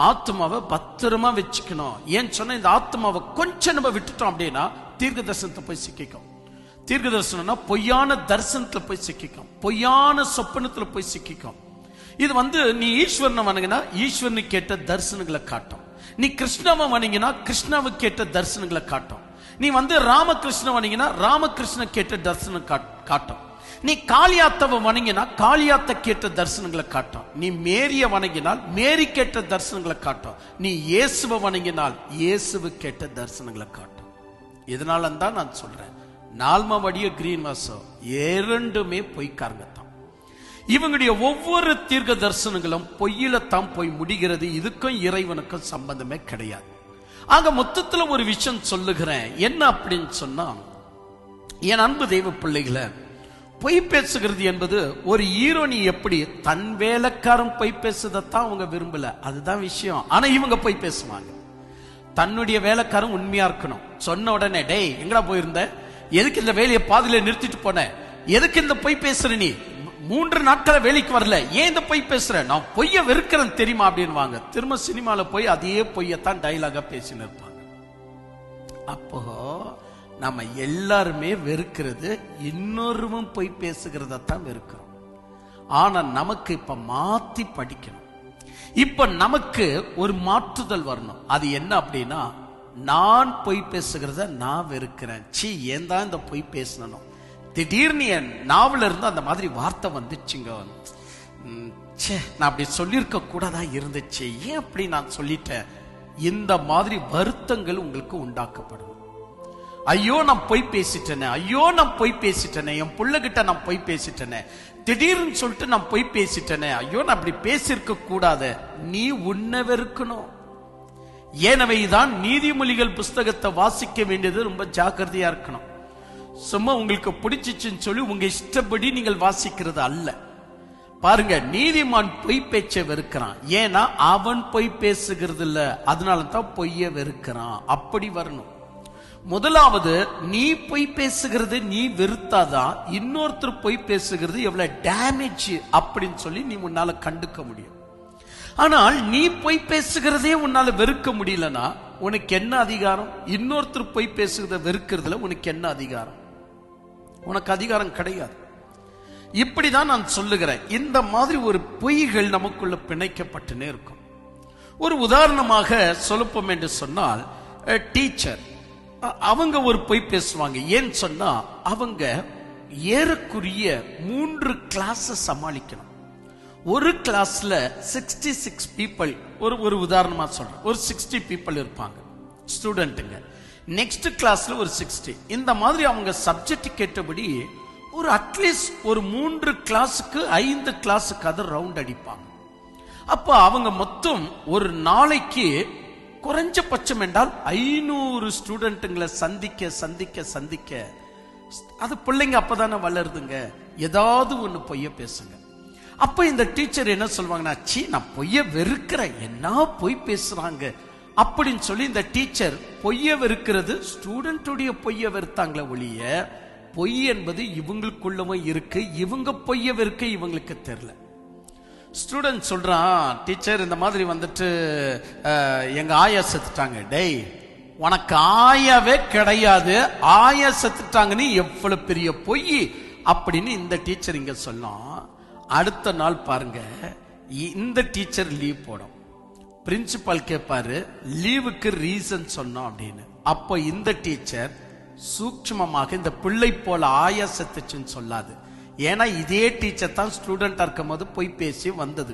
ஆத்மாவை பத்திரமா வச்சுக்கணும். ஏன்னு சொன்னா இந்த ஆத்மாவை கொஞ்சம் நம்ம விட்டுட்டோம் அப்படின்னா தீர்க்க தரிசனத்தை போய் சிக்கிக்கும். தீர்க்க தரிசனம்னா பொய்யான தரிசனத்துல போய் சிக்கிக்கும், பொய்யான சொப்பனத்துல போய் சிக்கிக்கும். இது நீ ஈஸ்வரனை வணங்கினா ஈஸ்வரனுக்கு கேட்ட தரிசனங்களை காட்டும். நீ கிருஷ்ணாவை வணங்கினா கிருஷ்ணாவுக்கு கேட்ட தரிசனங்களை காட்டும். நீ ராமகிருஷ்ண வணங்கினா ராமகிருஷ்ண கேட்ட தரிசனம் காட்டும். நீ காளியாத்தவை வணங்கினா காளியாத்த கேட்ட தரிசனங்களை காட்டும். நீ மேரிய வணங்கினால் மேரி கேட்ட தரிசனங்களை காட்டும். நீ இயேசுவை வணங்கினால் இயேசுவு கேட்ட தரிசனங்களை காட்டும். இதனால தான் நான் சொல்றேன், நால்மா வடிய கிரீன் வாசம் இரண்டுமே பொய்க்காரங்க தான். இவங்களுடைய ஒவ்வொரு தீர்க்க தரிசனங்களும் பொய்யில தான் போய் முடிகிறது. இதுக்கும் இறைவனுக்கும் சம்பந்தமே கிடையாது. ஆக மொத்தத்துல ஒரு விஷயம் சொல்லுகிறேன். என்ன அப்படின்னு சொன்னா, என் அன்பு தெய்வ பிள்ளைகளை, பொய் பேசுகிறது என்பது ஒரு ஈரோனி எப்படி தன் வேலைக்காரன் பொய் பேசுதான் அவங்க விரும்பல, அதுதான் விஷயம். ஆனா இவங்க பொய் பேசுவாங்க. தன்னுடைய வேலைக்காரன் உண்மையா இருக்கணும். சொன்ன உடனே, டேய் எங்கடா போயிருந்த, எதுக்கு இந்த வேலையை பாதியில நிறுத்திட்டு போன, எதுக்கு இந்த பொய் பேசுற, நீ 3 நாட்கள வேலைக்கு வரல, ஏன் இந்த பொய் பேசுற? நான் பொய்ய வெறுக்கிறேன் தெரியுமா அப்படின்வாங்க. திரும்ப சினிமால போய் அதே பொய்யத்தான் டைலாகா பேசின்னு இருப்பாங்க. அப்போ நம்ம எல்லாருமே வெறுக்கிறது இன்னொருவன் பொய் பேசுகிறதான் வெறுக்கிறோம். ஆனா நமக்கு இப்ப மாத்தி படிக்கணும். இப்ப நமக்கு ஒரு மாற்றுதல் வரணும். அது என்ன அப்படின்னா, நான் பொய் பேசுகிறத நான் வெறுக்கிறேன். சீ, ஏன் தான் இந்த பொய் பேசணும்? திடீர்னு என் நாவல இருந்து அந்த மாதிரி வார்த்தை வந்துச்சுங்க, நான் அப்படி சொல்லியிருக்க கூடாதா இருந்துச்சு, ஏன் அப்படி நான் சொல்லிட்டேன்? இந்த மாதிரி வருத்தங்கள் உங்களுக்கு உண்டாக்கப்படும். ஐயோ நான் பொய் பேசிட்டேனே, ஐயோ நான் பொய் பேசிட்டேனே, என் பிள்ளைகிட்ட நான் பொய் பேசிட்டேனே, திடீர்னு சொல்லிட்டு நான் பொய் பேசிட்டேனே, ஐயோ நான் அப்படி பேசியிருக்க கூடாது. நீ உன்னை வெறுக்கணும். ஏனவைதான் நீதிமொழிகள் புஸ்தகத்தை வாசிக்க வேண்டியது ரொம்ப ஜாக்கிரதையா இருக்கணும். சும்மா உங்களுக்கு பிடிச்சிச்சுன்னு சொல்லி உங்க இஷ்டப்படி நீங்கள் வாசிக்கிறது அல்ல. பாருங்க, நீதிமான் பொய் பேச்சை வெறுக்கிறான். ஏன்னா அவன் பொய் பேசுகிறது இல்ல, அதனால தான் பொய்ய வெறுக்கிறான். அப்படி வரணும். முதலாவது, நீ பொய் பேசுகிறது நீ வெறுத்தாதான் இன்னொருத்தர் பொய் பேசுகிறது எவ்வளவு டேமேஜ் அப்படின்னு சொல்லி நீ உன்னால கண்டுக்க முடியும். ஆனால் நீ பொய் பேசுகிறதே உன்னால வெறுக்க முடியலனா உனக்கு என்ன அதிகாரம்? இன்னொருத்தர் பொய் பேசுகிறத வெறுக்கிறதுல உனக்கு என்ன அதிகாரம்? உனக்கு அதிகாரம் கிடையாது. இப்படிதான் நான் சொல்லுகிறேன். இந்த மாதிரி ஒரு பொய்கள் நமக்குள்ள பிணைக்கப்பட்டுனே இருக்கும். ஒரு உதாரணமாக சொல்லப்போம் என்று சொன்னால், டீச்சர் அவங்க ஒரு பொய் பேசுவாங்க. ஏன்னு சொன்னா, அவங்க ஏறக்குரிய 3 கிளாஸ் சமாளிக்கணும். ஒரு கிளாஸ்ல 66 பீப்பிள், ஒரு உதாரணமா சொல்றேன், ஒரு 60 பீப்பிள் இருப்பாங்க ஸ்டூடெண்ட்டுங்க. நெக்ஸ்ட் கிளாஸ்ல ஒரு 60. இந்த மாதிரி அவங்க சப்ஜெக்ட் கேட்டபடி ஒரு அட்லீஸ்ட் ஒரு 3 கிளாஸுக்கு 5 கிளாஸுக்கு அதை ரவுண்ட் அடிப்பாங்க. அப்ப அவங்க மொத்தம் ஒரு நாளைக்கு குறைஞ்சபட்சம் என்றால் 500 ஸ்டூடெண்ட்டுங்களை சந்திக்க சந்திக்க சந்திக்க, அது பிள்ளைங்க அப்பதானே வளருதுங்க, ஏதாவது ஒண்ணு பொய்ய பேசுங்க. அப்ப இந்த டீச்சர் என்ன சொல்லுவாங்கன்னா, சீ நான் பொய்ய வெறுக்கிறேன், என்ன பொய் பேசுறாங்க அப்படின்னு சொல்லி இந்த டீச்சர் பொய்ய வெறுக்கிறது ஸ்டூடெண்டுடைய பொய்ய வெறுத்தாங்களே ஒழிய, பொய் என்பது இவங்களுக்குள்ளவும் இருக்கு, இவங்க பொய்ய வெறுக்க இவங்களுக்கு தெரியல. ஸ்டூடெண்ட் சொல்றான், டீச்சர் இந்த மாதிரி வந்துட்டு எங்க ஆயா செத்துட்டாங்க. டேய், உனக்கு ஆயாவே கிடையாது, ஆயா செத்துட்டாங்கன்னு எவ்வளவு பெரிய பொய் அப்படின்னு இந்த டீச்சர் இங்க சொல்லும். அடுத்த நாள் பாருங்க, இந்த டீச்சர் லீவ் போடும். பிரின்சிபல் கேட்பாரு, லீவுக்கு ரீசன் சொன்னோம் அப்படின்னு. அப்போ இந்த டீச்சர் சூட்சமமாக இந்த பிள்ளை போல ஆயா செத்துச்சுன்னு சொல்லாது. ஏன்னா இதே டீச்சர் தான் ஸ்டூடெண்டா இருக்கும் போது பொய் பேசி வந்தது.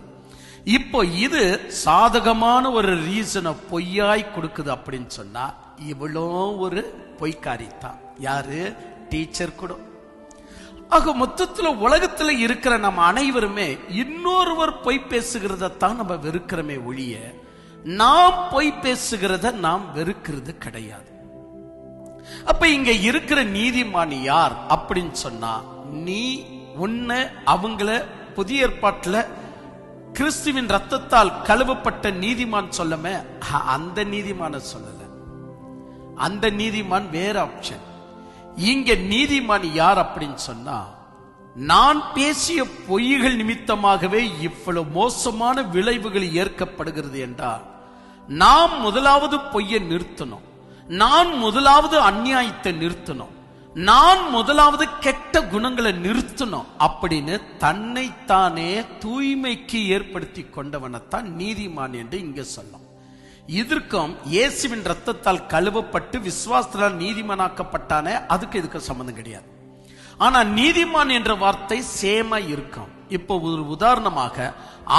இப்போ இது சாதகமான ஒரு ரீசனை பொய்யாய் கொடுக்குது அப்படின்னு சொன்னா, இவ்வளோ ஒரு பொய்க்காரித்தான். யாரு? டீச்சர் கூட. ஆக மொத்தத்துல உலகத்துல இருக்கிற நம்ம அனைவருமே இன்னொருவர் பொய் பேசுகிறத தான் நம்ம வெறுக்கிறோமே ஒழிய, நாம் பொய் பேசுகிறத நாம் வெறுக்கிறது கிடையாது. அப்ப இங்க இருக்கிற நீதிமான் யார் அப்படின்னு சொன்னா, நீ உன்னை அவங்கள புதிய ஏற்பாட்டுல கிறிஸ்துவின் ரத்தத்தால் கழுவப்பட்ட நீதிமான் சொல்லமே, அந்த நீதிமான சொல்லல. அந்த நீதிமான் வேற ஆப்ஷன். இங்க நீதிமான் யார் அப்படின்னு சொன்னா, நான் பேசிய பொய்கள் நிமித்தமாகவே இவ்வளவு மோசமான விளைவுகள் ஏற்கப்படுகிறது என்றால், நாம் முதலாவது பொய்யை நிறுத்தணும், நான் முதலாவது அநியாயத்தை நிறுத்தணும், நான் முதலாவது கெட்ட குணங்களை நிறுத்தணும் அப்படின்னு தன்னைத்தானே தூய்மைக்கு ஏற்படுத்தி கொண்டவனைத்தான் நீதிமான் என்று இங்க சொல்லும். இதற்கும் இயேசுவின் ரத்தத்தால் கழுவப்பட்டு விசுவாசத்தால் நீதிமானாக்கப்பட்டானே, அதுக்கு இதுக்கு சம்பந்தம் கிடையாது. ஆனா நீதிமான் என்ற வார்த்தை சேமா இருக்கும். இப்போ ஒரு உதாரணமாக,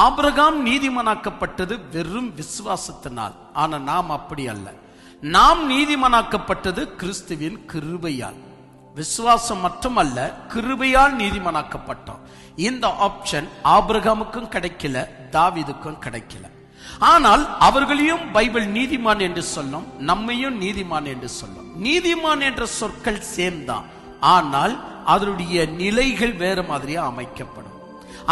ஆபிரகாம் நீதிமானாக்கப்பட்டது வெறும் விசுவாசத்தினால். ஆனா நாம் அப்படி அல்ல. நாம் நீதிமானாக்கப்பட்டது கிறிஸ்துவின் கிருபையால். விசுவாசம் மட்டுமல்ல, கிருபையால் நீதிமானாக்கப்பட்டோம். இந்த ஆப்ஷன் ஆபிரகாமுக்கும் கிடைக்கல, தாவீதுக்கும் கிடைக்கல. ஆனால் அவர்களையும் பைபிள் நீதிமான் என்று சொல்லும், நம்மையும் நீதிமான் என்று சொல்லும். நீதிமான் என்ற சொற்கள் சேம் தான், ஆனால் அதனுடைய நிலைகள் வேற மாதிரியா அமைக்கப்படும்.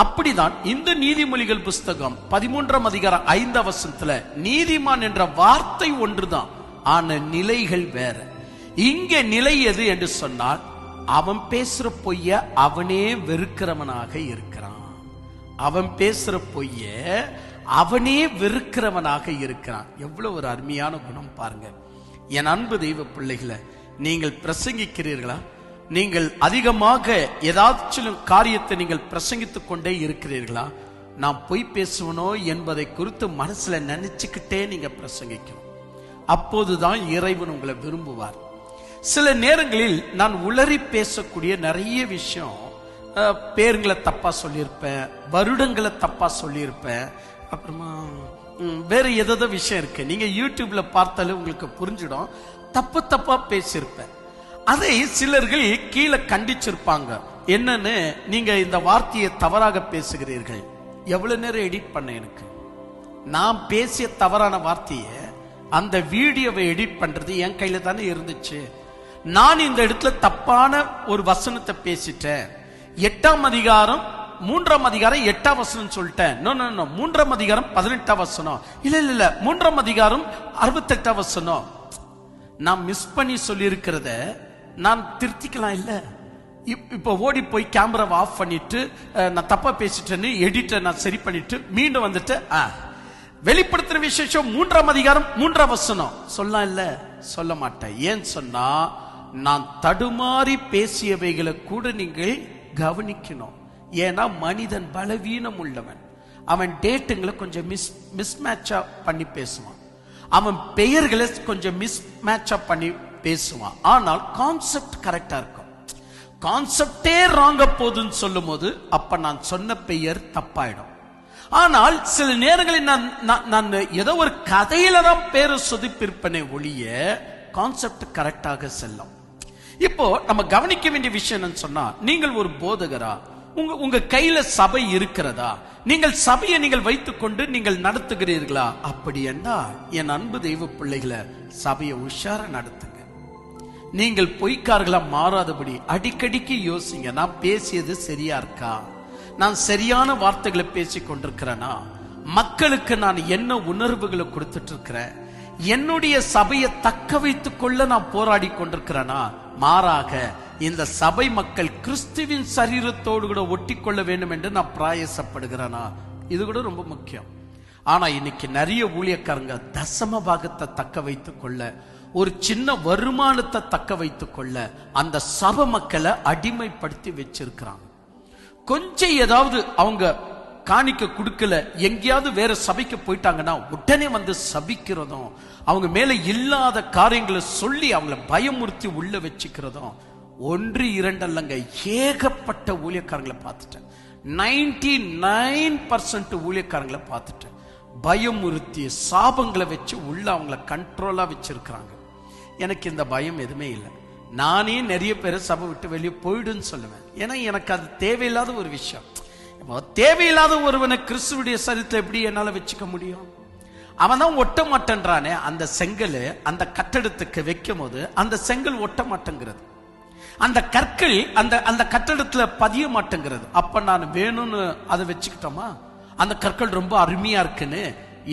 அப்படிதான் இந்த நீதிமொழிகள் புஸ்தகம் 13ஆம் அதிகாரம் 5ஆம் வசனத்துல நீதிமான் என்ற வார்த்தை ஒன்றுதான், ஆன நிலைகள் வேற. இங்கே நிலை எது என்று சொன்னால், அவன் பேசுற பொய்ய அவனே வெறுக்கிறவனாக இருக்கிறான். அவன் பேசுற பொய்ய அவனே வெறுக்கிறவனாக இருக்கிறான். எவ்வளவு ஒரு அருமையான குணம் பாருங்க. என் அன்பு தெய்வ பிள்ளைகளை, நீங்கள் பிரசங்கிக்கிறீர்களா? நீங்கள் அதிகமாக ஏதாச்சும் காரியத்தை நீங்கள் பிரசங்கித்துக் கொண்டே இருக்கிறீர்களா? நான் பொய் பேசுவனோ என்பதை குறித்து மனசுல நினைச்சுக்கிட்டே நீங்க பிரசங்கிக்கணும். அப்போதுதான் இறைவன் உங்களை விரும்புவார். சில நேரங்களில் நான் உளறி பேசக்கூடிய நிறைய விஷயம், பேருங்களை தப்பா சொல்லியிருப்பேன், வருடங்களை தப்பா சொல்லியிருப்பேன், அப்புறமா வேற ஏதோ விஷயம் இருக்கு, நீங்க யூடியூப்ல பார்த்தாலும் உங்களுக்கு புரிஞ்சிடும். தப்பு தப்பா பேசியிருப்பேன். அதை சிலர்கள் கீழே கண்டிச்சிருப்பாங்க. என்னன்னு, நீங்க இந்த வார்த்தையை தவறாக பேசுகிறீர்கள். எவ்வளவு நேரம் எடிட் பண்ண எனக்கு, நான் பேசிய தவறான வார்த்தையை அந்த வீடியோவை எடிட் பண்றது என் கையில தானே இருந்துச்சு. நான் இந்த இடத்துல தப்பான ஒரு வசனத்தை பேசிட்டேன். 8ஆம் அதிகாரம் 3ஆம் அதிகாரம் 8ஆம் வசனம் சொல்லிட்டேன். 3ஆம் அதிகாரம் 18ஆம் வசனம், இல்ல 3ஆம் அதிகாரம் 68ஆம் வசனம். நான் மிஸ் பண்ணி சொல்லி இருக்கிறத நான் திருத்திக்கலாம். இல்ல, இப்ப ஓடி போய் கேமராவை ஆஃப் பண்ணிட்டு நான் தப்பா பேசிட்டேன்னு எடிட்டை நான் சரி பண்ணிட்டு மீண்டும் வந்துட்டு வெளிப்படுத்துற விசேஷம் 3ஆம் அதிகாரம் 3ஆம் வசனம் சொல்லலாம். இல்ல, சொல்ல மாட்டேன். ஏன் சொன்னா, நான் தடுமாறி பேசியவைகளை கூட நீங்கள் கவனிக்கணும். ஏன்னா மனிதன் பலவீனம் உள்ளவன். அவன் டேட்டுங்களை கொஞ்சம் மிஸ்மேட்சா பண்ணி பேசுவான். அவன் பெயர்களை கொஞ்சம் மிஸ்மேட்சா பண்ணி பேசுவான். ஆனால் கான்செப்ட் கரெக்டா இருக்கும். கான்செப்டே ராங்க போதுன்னு சொல்லும் போது அப்ப நான் சொன்ன பெயர் தப்பாயிடும். ஆனால் சில நேரங்களில் நான் ஏதோ ஒரு கதையில தான் பேரை சொதிப்பிருப்பனே ஒழிய கான்செப்ட் கரெக்டாக செல்லும். இப்போ நம்ம கவனிக்க வேண்டிய விஷயம் என்னன்னு சொன்னா, நீங்கள் ஒரு போதகரா, உங்க கையில சபை இருக்கிறதா? நீங்கள் சபையை நீங்கள் வைத்துக் கொண்டு நீங்கள் நடத்துகிறீர்களா? அப்படி என்றால் என் அன்பு தெய்வ பிள்ளைகளை, சபையை உஷார நடத்துங்க. நீங்கள் பொய்க்காரர்களா மாறாதபடி அடிக்கடிக்கு யோசிங்க. நான் பேசியது சரியா இருக்கா? நான் சரியான வார்த்தைகளை பேசிக் கொண்டிருக்கிறேனா? மக்களுக்கு நான் என்ன உணர்வுகளை கொடுத்துட்டு இருக்கிறேன்? என்னுடைய சபையை தக்க வைத்துக் கொள்ள நான் போராடி கொண்டிருக்கிறேனா? மாறாக இந்த சபை மக்கள் கிறிஸ்துவின் சரீரத்தோடு கூட ஒட்டி கொள்ள வேண்டும் என்று நான் பிரயாசப்படுகிறேனா? இது கூட ரொம்ப முக்கியம். ஆனா இன்னைக்கு நிறைய ஊழியக்காரங்க தசம பாகத்தை தக்க வைத்துக் கொள்ள, ஒரு சின்ன வருமானத்தை தக்க வைத்துக் கொள்ள அந்த சபை மக்களை அடிமைப்படுத்தி வச்சிருக்கிறாங்க. கொஞ்சம் ஏதாவது அவங்க காணிக்க கொடுக்கல, எங்கேயாவது வேற சபைக்கு போயிட்டாங்கன்னா உடனே வந்து சபிக்கிறதும், அவங்க மேல இல்லாத காரியங்களை சொல்லி அவங்கள பயமுறுத்தி உள்ள வச்சுக்கிறதும் 1 2 அல்லங்க, ஏகப்பட்ட ஊழியக்காரங்களை பார்த்துட்டேன். 99% ஊழியக்காரங்களை பார்த்துட்டேன். பயமுறுத்தி சாபங்களை வச்சு உள்ள அவங்கள கண்ட்ரோலா வச்சிருக்கிறாங்க. எனக்கு இந்த பயம் எதுவுமே இல்லை. நானே நிறைய பேரை சபை விட்டு வெளியே போயிடுன்னு சொல்லுவேன். ஏன்னா எனக்கு அது தேவையில்லாத ஒரு விஷயம். தேவையில்லாத ஒருவனை கிறிஸ்துவுடைய சரீரத்தில் எப்படி என்னால வச்சுக்க முடியும்? அவன் தான் ஒட்ட மாட்டேன்றானே. அந்த செங்கல் அந்த கட்டடத்துக்கு வைக்கும் போது அந்த செங்கல் ஒட்ட மாட்டேங்கிறது, அந்த கற்கள் அந்த கட்டடத்துல பதிய மாட்டேங்கிறது. அப்ப நான் வேணும்னு அதை வச்சுக்கிட்டோமா? அந்த கற்கள் ரொம்ப அருமையா இருக்குன்னு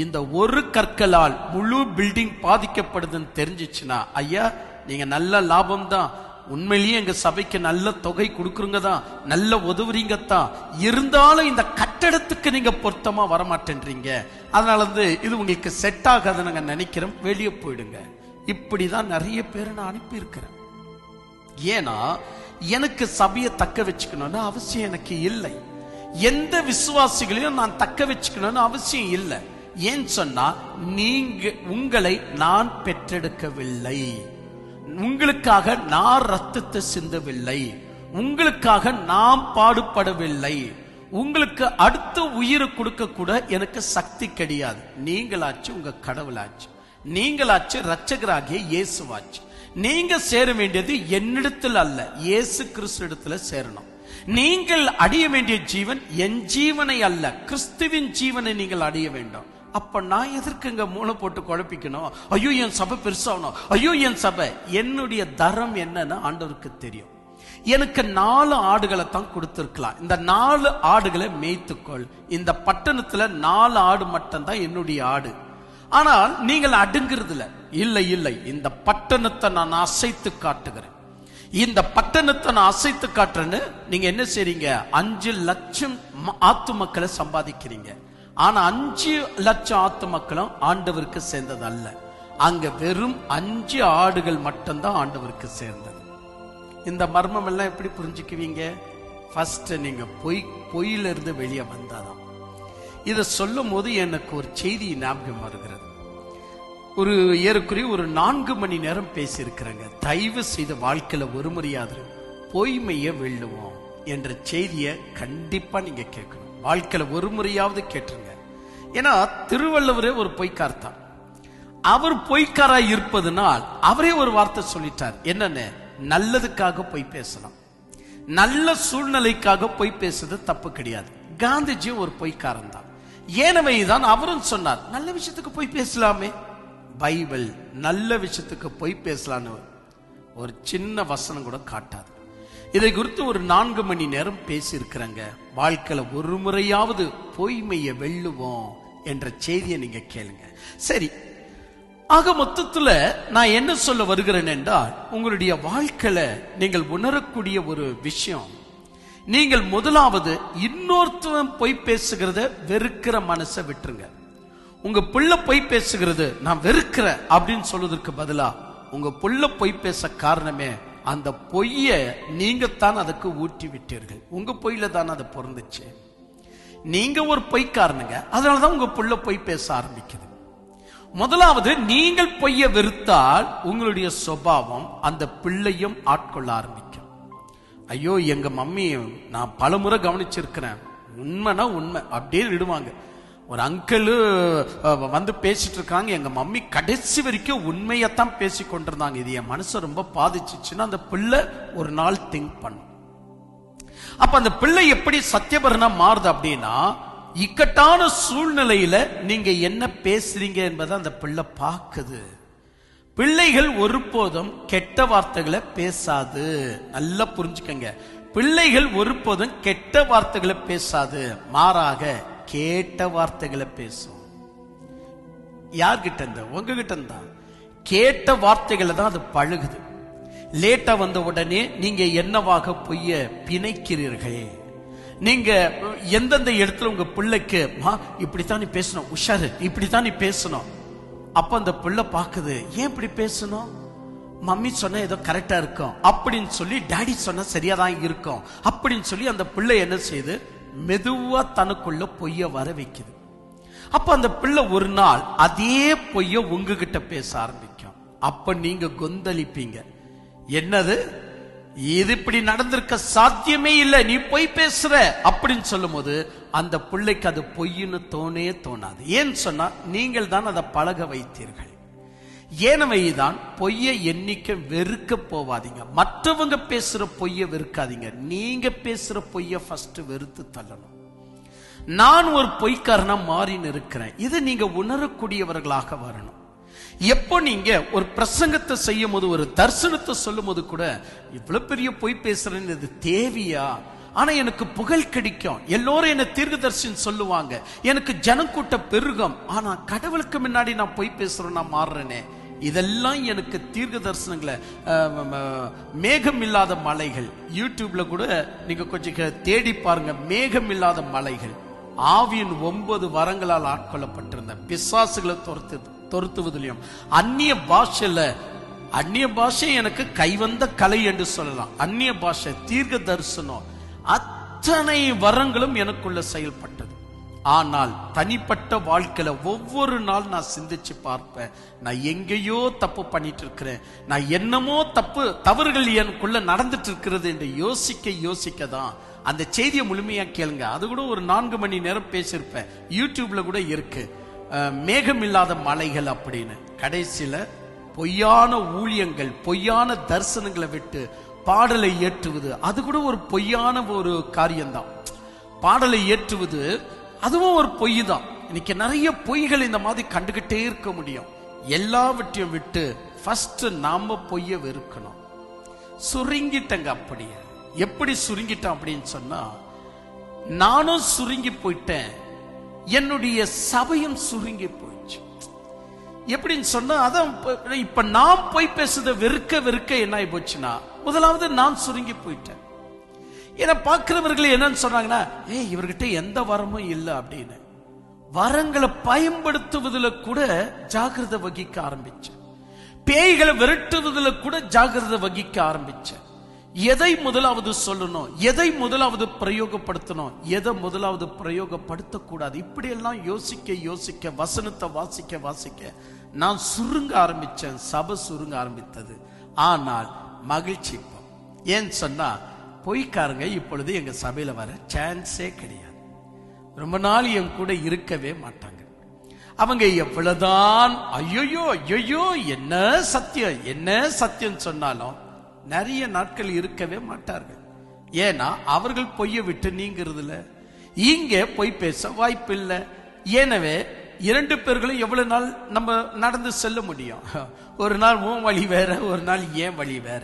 இந்த ஒரு கற்களால் முழு பில்டிங் பாதிக்கப்படுதுன்னு தெரிஞ்சிச்சுன்னா, ஐயா நீங்க நல்ல லாபம் தான், உண்மையிலேயே எங்க சபைக்கு நல்ல தொகை கொடுக்குறீங்க தான், நல்ல உதவுறீங்க தான், இருந்தாலும் இந்த கட்டடத்துக்கு நீங்க பொருத்தமா வரமாட்டேன்றீங்க, அதனால இது உங்களுக்கு செட் ஆகாது நாங்க நினைக்கிறோம், வெளியே போயிடுங்க. இப்படிதான் நிறைய பேரை நான் அனுப்பி இருக்கிறேன். ஏன்னா எனக்கு சபையை தக்க வச்சுக்கணும்னு அவசியம் எனக்கு இல்லை. எந்த விசுவாசிகளையும் நான் தக்க வச்சுக்கணும்னு அவசியம் இல்லை. ஏன் சொன்னா, நீங்க உங்களை நான் பெற்றெடுக்கவில்லை, உங்களுக்காக நான் ரத்தத்தை சிந்தவில்லை, உங்களுக்காக நாம் பாடுபடவில்லை, உங்களுக்கு அடுத்த உயிரை கொடுக்க கூட எனக்கு சக்தி கிடையாது. நீங்களாச்சு உங்க கடவுளாச்சு, நீங்களாச்சு ரட்சகராகிய இயேசுவாச்சு. நீங்க சேர வேண்டியது என்னிடத்தில் அல்ல, இயேசு கிறிஸ்து இடத்துல சேரணும். நீங்கள் அடைய வேண்டிய ஜீவன் என் ஜீவனை அல்ல, கிறிஸ்துவின் ஜீவனை நீங்கள் அடைய வேண்டும். அப்ப நான் எதற்குங்க மூளை போட்டு குழப்பிக்கணும்? ஐயோ என் சபை பெருசாகணும், ஐயோ என் சபை. என்னுடைய தரம் என்னன்னு ஆண்டவருக்கு தெரியும். எனக்கு 4 ஆடுகளை தான் கொடுத்திருக்கலாம். இந்த 4 ஆடுகளை மேய்த்துக்கொள். இந்த பட்டணத்துல 4 ஆடு மட்டும் தான் என்னுடைய ஆடு. ஆனால் நீங்கள் அடுங்கிறது இல்லை. இல்லை, இந்த பட்டணத்தை நான் அசைத்து காட்டுகிறேன். இந்த பட்டணத்தை நான் அசைத்து காட்டுறேன்னு நீங்க என்ன செய்றீங்க? 5 லட்சம் ஆத்து மக்களை சம்பாதிக்கிறீங்க. ஆனா 5 லட்சம் ஆத்து மக்களும் ஆண்டவருக்கு சேர்ந்தது அல்ல. அங்க வெறும் 5 ஆடுகள் மட்டும்தான் ஆண்டவருக்கு சேர்ந்தது. இந்த மர்மம் எல்லாம் எப்படி புரிஞ்சுக்குவீங்க? ஃபர்ஸ்ட் நீங்க பொய்யில இருந்து வெளியே வந்தாதான். இதை சொல்லும் போது எனக்கு ஒரு செய்தி ஞாபகம் வருகிறது. ஏறக்குறைய ஒரு 4 மணி நேரம் பேசியிருக்கிறேங்க. தயவு செய்த வாழ்க்கையில ஒரு முறையாவது பொய்மையை வெல்லுவோம் என்ற செய்தியை கண்டிப்பா நீங்க கேட்கணும். வாழ்க்கையில ஒரு முறையாவது கேட்டுருங்க. ஏன்னா திருவள்ளுவரே ஒரு பொய்க்கார்த்தான். அவர் பொய்க்காரா இருப்பதனால் அவரே ஒரு வார்த்தை சொல்லிட்டார். என்னன்னு? நல்லதுக்காக பொய் பேசலாம், நல்ல சூழ்நிலைக்காக பொய் பேசுறது தப்பு கிடையாது. காந்திஜி ஒரு பொய்க்காரன் தான். ஏனவைதான் அவரும் சொன்னார், நல்ல விஷயத்துக்கு பொய் பேசலாமே. பைபிள் நல்ல விஷயத்துக்கு பொய் பேசலான்னு ஒரு சின்ன வசனம் கூட காட்டாது. இதை குறித்து ஒரு 4 மணி நேரம் பேசி இருக்கிறாங்க. வாழ்க்கையில ஒரு முறையாவது பொய்மையை வெல்லுவோம் என்ற செய்தியை நீங்க கேளுங்க. சரி, ஆக மொத்தத்துல நான் என்ன சொல்ல வருகிறேன் என்றால், உங்களுடைய வாழ்க்கையில நீங்கள் உணரக்கூடிய ஒரு விஷயம், நீங்கள் முதலாவது இன்னொருத்தவன் பொய் பேசுகிறத வெறுக்கிற மனசை விட்டுருங்க. உங்க புள்ள பொய் பேசுகிறது நான் வெறுக்கிற அப்படின்னு சொல்வதற்கு பதிலா, உங்க புள்ள பொய் பேச காரணமே அந்த பொய்ய நீங்க தான் அதுக்கு ஊட்டி விட்டீர்கள். உங்க பொய்ல தான் அது பொருந்துச்சு. நீங்க ஒரு பொய்க்காரனுங்க, அதனாலதான் உங்க புள்ள பொய் பேச ஆரம்பிக்குது. முதலாவது நீங்கள் பொய்ய வெறுத்தால் உங்களுடைய சுபாவம் அந்த பிள்ளையும் ஆட்கொள்ள ஆரம்பிக்கும். ஐயோ எங்க மம்மி நான் பலமுறை கவனிச்சிருக்கிறேன், உண்மைனா உண்மை அப்படியே விடுவாங்க. ஒரு அங்கிள் வந்து பேசிட்டு இருக்காங்க, எங்க மம்மி கடைசி வரைக்கும் உண்மையத்தான் பேசி கொண்டிருந்தாங்க. இது என் மனசை ரொம்ப பாதிச்சுச்சுன்னா அந்த பிள்ளை ஒரு நாள் திங்க் பண்ணும். அப்ப அந்த பிள்ளை எப்படி சத்தியபரனா மாறுது அப்படின்னா, இக்கட்டான சூழ்நிலையில நீங்க என்ன பேசுறீங்க என்பதை அந்த பிள்ளை பார்க்குது. பிள்ளைகள் ஒருபோதும் கெட்ட வார்த்தைகளை பேசாது. நல்லா புரிஞ்சுக்கங்க, பிள்ளைகள் ஒருபோதும் கெட்ட வார்த்தைகளை பேசாது, மாறாக கேட்ட வார்த்தைகளை பேசும். யார்கிட்ட இருந்தா? உங்ககிட்ட இருந்தா. கேட்ட வார்த்தைகளை தான் அது பழகுது. லேட்டா வந்த உடனே நீங்க என்னவாக பொய்ய பிணைக்கிறீர்கள். நீங்க எந்தெந்த இடத்துல உங்க பிள்ளைக்கு இப்படித்தான் நீ பேசணும், உஷாரு இப்படித்தான் நீ பேசணும், அப்ப அந்த பிள்ளை பாக்குது, ஏன் இப்படி பேசணும், மம்மி சொன்னா ஏதோ கரெக்டா இருக்கும் அப்படின்னு சொல்லி, டாடி சொன்னா சரியாதான் இருக்கும் அப்படின்னு சொல்லி அந்த பிள்ளை என்ன செய்யுது, மெதுவா தனக்குள்ள பொய்ய வர வைக்குது. அப்ப அந்த பிள்ளை ஒரு நாள் அதே பொய்ய உங்ககிட்ட பேச ஆரம்பிக்கும். அப்ப நீங்க கொந்தளிப்பீங்க, என்னது இது இப்படி நடந்திருக்க சாத்தியமே இல்லை, நீ பொய் பேசுற அப்படின்னு சொல்லும் போது அந்த பிள்ளைக்கு அது பொய்ன்னு தோணாது. ஏன்னு சொன்னா நீங்கள் தான் அதை பழக வைத்தீர்கள். ஏனவைதான் பொய்யை எண்ணிக்க வெறுக்க போவாதீங்க. மற்றவங்க பேசுற பொய்ய வெறுக்காதீங்க, நீங்க பேசுற பொய்ய ஃபர்ஸ்ட் வெறுத்து தள்ளணும். நான் ஒரு பொய்க்காரனா மாறின்னு இருக்கிறேன், இது நீங்க உணரக்கூடியவர்களாக வரணும். எப்போ நீங்க ஒரு பிரசங்கத்தை செய்யும் போது, ஒரு தரிசனத்தை சொல்லும் போது கூட, இவ்வளவு பெரிய பொய் பேசுறேன்னு இது தேவையா? ஆனா எனக்கு புகழ் கிடைக்கும், எல்லோரும் என்ன தீர்க்கதரிசின்னு சொல்லுவாங்க, எனக்கு ஜனக்கூட்ட பெருகும், ஆனா கடவுளுக்கு முன்னாடி நான் பொய் பேசுறேன்னா மாறுறேனே. இதெல்லாம் எனக்கு தீர்க்க தரிசனங்களை, மேகம் இல்லாத மலைகள், யூடியூப்ல கூட நீங்க கொஞ்சம் தேடி பாருங்க. மேகம் இல்லாத மலைகள், ஆவியின் 9 வரங்களால் ஆட்கொள்ளப்பட்டிருந்த பிசாசுகளை துரத்துவதிலையும், அந்நிய பாஷை எனக்கு கைவந்த கலை என்று சொல்லலாம். அந்நிய பாஷை, தீர்க்க தரிசனம், அத்தனை வரங்களும் எனக்குள்ள செயல்பட்டது. ஆனால் தனிப்பட்ட வாழ்க்கையில ஒவ்வொரு நாள் நான் சிந்திச்சு பார்ப்பேன், நான் எங்கேயோ தப்பு பண்ணிட்டு இருக்கிறேன், நான் என்னமோ தவறுகள் எனக்குள்ள நடந்துட்டு இருக்கிறது என்று யோசிக்க தான். அந்த செய்தியை முழுமையா கேளுங்க. அது கூட ஒரு 4 மணி நேரம் பேசியிருப்பேன், யூடியூப்ல கூட இருக்கு. மேகம் இல்லாத மலைகள் அப்படின்னு. கடைசியில பொய்யான ஊழியங்கள், பொய்யான தரிசனங்களை விட்டு பாடலை ஏற்றுவது, அது கூட ஒரு பொய்யான ஒரு காரியம்தான். பாடலை ஏற்றுவது அதுவும் ஒரு பொய் தான். இன்னைக்கு நிறைய பொய்கள் இந்த மாதிரி கண்டுகிட்டே இருக்க முடியும். எல்லாவற்றையும் விட்டு ஃபர்ஸ்ட் நாம பொய்ய வெறுக்கணும். சுருங்கிட்டங்க. அப்படியே எப்படி சுருங்கிட்டேன் அப்படின்னு சொன்னா, நானும் சுருங்கி போயிட்டேன், என்னுடைய சபையும் சுருங்கி போயிடுச்சு. எப்படின்னு சொன்னா, அதான் இப்ப நான் போய் பேசுறத வெறுக்க என்ன ஆகி போச்சுன்னா, முதலாவது நான் சுருங்கி போயிட்டேன். ஏன்னா பார்க்கிறவர்கள் என்னன்னு சொன்னாங்கன்னா, இவர்கிட்ட எந்த வரமும் இல்லை அப்படின்னு. வரங்களை பயன்படுத்துவதில் கூட ஜாகிரதை வகிக்க ஆரம்பிச்சேன். பேய்களை விரட்டுவதில் கூட ஜாகிரதை வகிக்க ஆரம்பிச்சேன். எதை முதலாவது சொல்லணும், எதை முதலாவது பிரயோகப்படுத்தணும், எதை முதலாவது பிரயோகப்படுத்தக்கூடாது, இப்படி எல்லாம் யோசிக்க வசனத்தை வாசிக்க நான் சுருங்க ஆரம்பிச்சேன். சபை சுருங்க ஆரம்பித்தது. ஆனால் மகிழ்ச்சி இப்போ. ஏன்னு சொன்னா, பொய்க்காரங்க இப்பொழுது எங்க சபையில வர சான்ஸே கிடையாது. ரொம்ப நாள் என் கூட இருக்கவே மாட்டாங்க. அவங்க எவ்வளவுதான் ஐயோ என்ன சத்தியம் சொன்னாலும் நிறைய நாட்கள் இருக்கவே மாட்டார்கள். ஏன்னா அவர்கள் பொய்யை விட்டு நீங்கிறதுல, இங்க பொய் பேச வாய்ப்பு இல்லை. எனவே 2 பேர்களும் எவ்வளவு நாள் நம்ம நடந்து செல்ல முடியும்? ஒரு நாள் உன் வழி வேற, ஒரு நாள் ஏன் வழி வேற.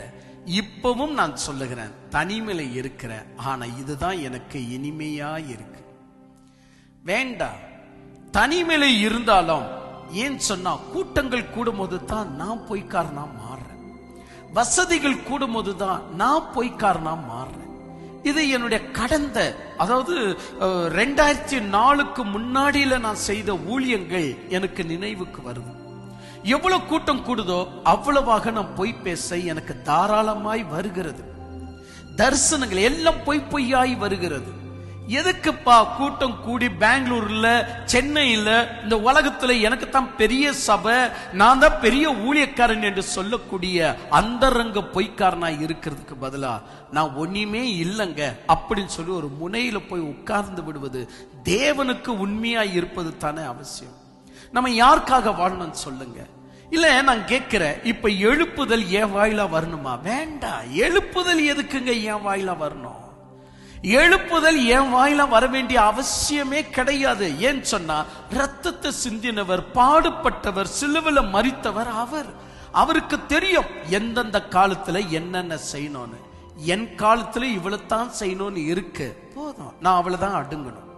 இப்பவும் நான் சொல்லுகிறேன், தனிமையில இருக்கிறேன். ஆனா இதுதான் எனக்கு இனிமையா இருக்கு. வேண்டாம், தனிமையில இருந்தாலும். ஏன் சொன்னா, கூட்டங்கள் கூடும் போது தான் நான் பொய்க்காரனா மாறுறேன். வசதிகள் கூடும் போதுதான் நான் பொய்க்காரனா மாறுறேன். இது என்னுடைய கடந்த, அதாவது 2004க்கு முன்னாடியில நான் செய்த ஊழியங்கள் எனக்கு நினைவுக்கு வருது. எவ்வளவு கூட்டம் கூடுதோ அவ்வளவாக நான் பொய் பேச எனக்கு தாராளமாய் வருகிறது. தரிசனங்கள் எல்லாம் பொய்யாய் வருகிறது. எதுக்குப்பா கூட்டம் கூடி பெங்களூர்ல, சென்னையில, இந்த உலகத்துல எனக்கு தான் பெரிய சபை, நான் தான் பெரிய ஊழியக்காரன் என்று சொல்லக்கூடிய அந்தரங்க பொய்க்காரனா இருக்கிறதுக்கு பதிலா நான் ஒண்ணுமே இல்லைங்க அப்படின்னு சொல்லி ஒரு முனையில போய் உட்கார்ந்து விடுவது தேவனுக்கு உண்மையா இருப்பது தானே அவசியம். நம்ம யாருக்காக வாழணும்னு சொல்லுங்க. இல்ல நான் கேட்கிறேன், இப்ப எழுப்புதல் என் வாயிலா வரணுமா? வேண்டாம். எழுப்புதல் எதுக்குங்க என் வாயிலா வரணும்? எழுப்புதல் என் வாயில வர வேண்டிய அவசியமே கிடையாது. ஏன் சொன்னா, ரத்தத்தை சிந்தினவர், பாடுபட்டவர், சிலுவையில மரித்தவர் அவருக்கு தெரியும் எந்தெந்த காலத்துல என்னென்ன செய்யணும்னு. என் காலத்துல இவ்வளவுதான் செய்யணும்னு இருக்கு, போதும், நான் அவ்வளவுதான் அடுங்கணும்.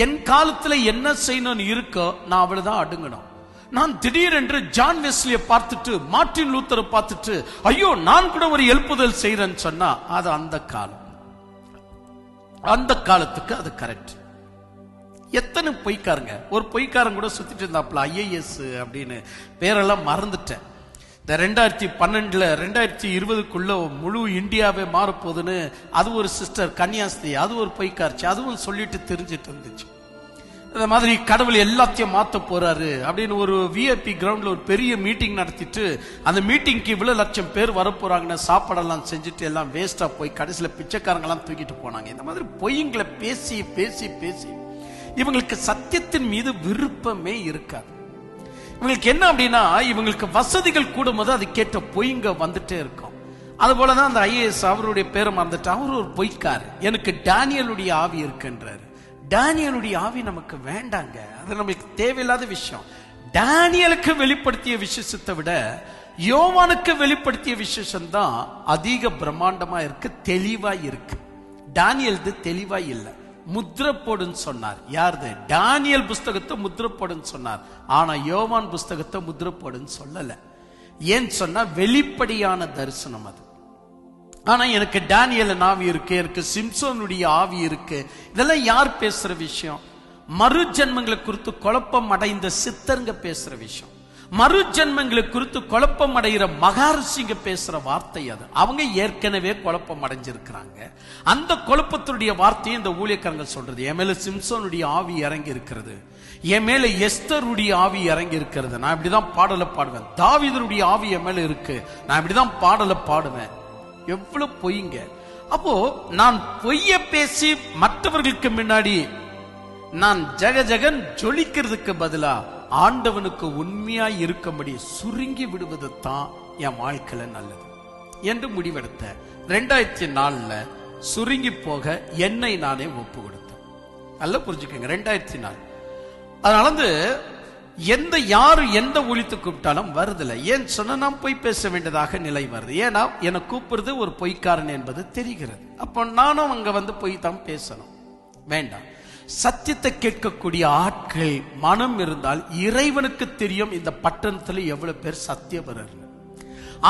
என் காலத்துல என்ன செய்யணும்னு இருக்கோ நான் அவ்வளவுதான் அடுங்கணும். நான் திடீரென்று ஜான் வெஸ்லியை பார்த்துட்டு, மார்ட்டின் லூத்தரை பார்த்துட்டு ஐயோ நான் கூட ஒரு எழுப்புதல் செய்யறேன்னு சொன்னா அது அந்த காலம், அந்த காலத்துக்கு அது கரெக்ட். எத்தனை பொய்க்காரங்க, ஒரு பொய்க்காரன் கூட சுத்திட்டு இருந்தாப்ல, IAS அப்படின்னு பேரெல்லாம் மறந்துட்டேன். இந்த 2012 2020க்குள்ள முழு இந்தியாவே மாறப்போகுதுன்னு அது ஒரு சிஸ்டர் கன்னியாஸ்திரி, அது ஒரு பொய்க்காரச்சு, அதுவும் சொல்லிட்டு தெரிஞ்சிட்டு இருந்துச்சு. இந்த மாதிரி கடவுள் எல்லாத்தையும் மாத்த போறாரு அப்படின்னு ஒரு VIP கிரவுண்ட்ல ஒரு பெரிய மீட்டிங் நடத்திட்டு, அந்த மீட்டிங்க்கு இவ்வளவு லட்சம் பேர் வரப்போறாங்கன்னு சாப்பாடெல்லாம் செஞ்சுட்டு எல்லாம் வேஸ்டா போய் கடைசியில பிச்சைக்காரங்கெல்லாம் தூக்கிட்டு போனாங்க. இந்த மாதிரி பொய்ங்களை பேசி பேசி பேசி இவங்களுக்கு சத்தியத்தின் மீது விருப்பமே இருக்காது. இவங்களுக்கு என்ன அப்படின்னா, இவங்களுக்கு வசதிகள் கூடும் போது அது கேட்ட பொய்ங்க வந்துட்டே இருக்கும். அது போலதான் அந்த IAS, அவருடைய பேரை மறந்துட்டு, அவரு ஒரு பொய்க்காரு. எனக்கு டேனியலுடைய ஆவி இருக்குன்றாரு. டேனியலுடைய ஆவி நமக்கு வேண்டாங்க, அது நமக்கு தேவையில்லாத விஷயம். டேனியலுக்கு வெளிப்படுத்திய விசேஷத்தை விட யோவானுக்கு வெளிப்படுத்திய விசேஷம் தான் அதிக பிரம்மாண்டமா இருக்கு, தெளிவா இருக்கு. டேனியல் தெளிவா இல்லை. முத்திரை போடுன்னு சொன்னார். யாருது? டேனியல் புஸ்தகத்தை முத்திரை போடுன்னு சொன்னார். ஆனா யோவான் புஸ்தகத்தை முத்திரை போடுன்னு சொல்லல. ஏன் சொன்னா, வெளிப்படையான தரிசனம் அது. ஆனா எனக்கு டேனியல் ஆவி இருக்கு, எனக்கு சிம்சோனுடைய ஆவி இருக்கு. இதெல்லாம் யார் பேசுற விஷயம்? மறு ஜென்மங்களை குறித்து குழப்பம் அடைந்த சித்தருங்க பேசுற விஷயம். மறு ஜென்மங்களை குறித்து குழப்பம் அடைகிற மகாரிஷிங்க பேசுற வார்த்தை அது. அவங்க ஏற்கனவே குழப்பம் அடைஞ்சிருக்கிறாங்க. அந்த குழப்பத்துடைய வார்த்தையை இந்த ஊழியக்காரங்க சொல்றது. என் மேல சிம்சோனுடைய ஆவி இறங்கி இருக்கிறது, என் மேல எஸ்தருடைய ஆவி இறங்கி இருக்கிறது, நான் இப்படிதான் பாடலை பாடுவேன். தாவீதுடைய ஆவி என் மேல இருக்கு, நான் இப்படிதான் பாடலை பாடுவேன். எவ்வளவு பொய்ங்க. அப்போ நான் பொய்ய பேசி மற்றவர்களுக்கு முன்னாடி நான் ஜெகன் ஜொலிக்கிறதுக்கு பதிலா ஆண்டவனுக்கு உண்மையா இருக்கும்படி சுருங்கி விடுவது தான் என் வாழ்க்கையில நல்லது என்று முடிவெடுத்த 2004 சுருங்கி போக என்னை நானே ஒப்பு கொடுத்தேன். நல்லா புரிஞ்சுக்கங்க, 2004. அதனால யாரு எந்த ஒழித்து கூப்பிட்டாலும் வருதில்லை. ஏன் சொன்னா, நான் போய் பேச வேண்டியதாக நிலை வருது. ஏன்னா என்னை கூப்பிடுறது ஒரு பொய்க்காரன் என்பது தெரிகிறது. அப்போ நானும் அங்க போய் தான் பேசணும். வேண்டாம். சத்தியத்தை கேட்கக்கூடிய ஆட்கள் மனம் இருந்தால் இறைவனுக்கு தெரியும் இந்த பட்டணத்துல எவ்வளவு பேர் சத்தியபரர்.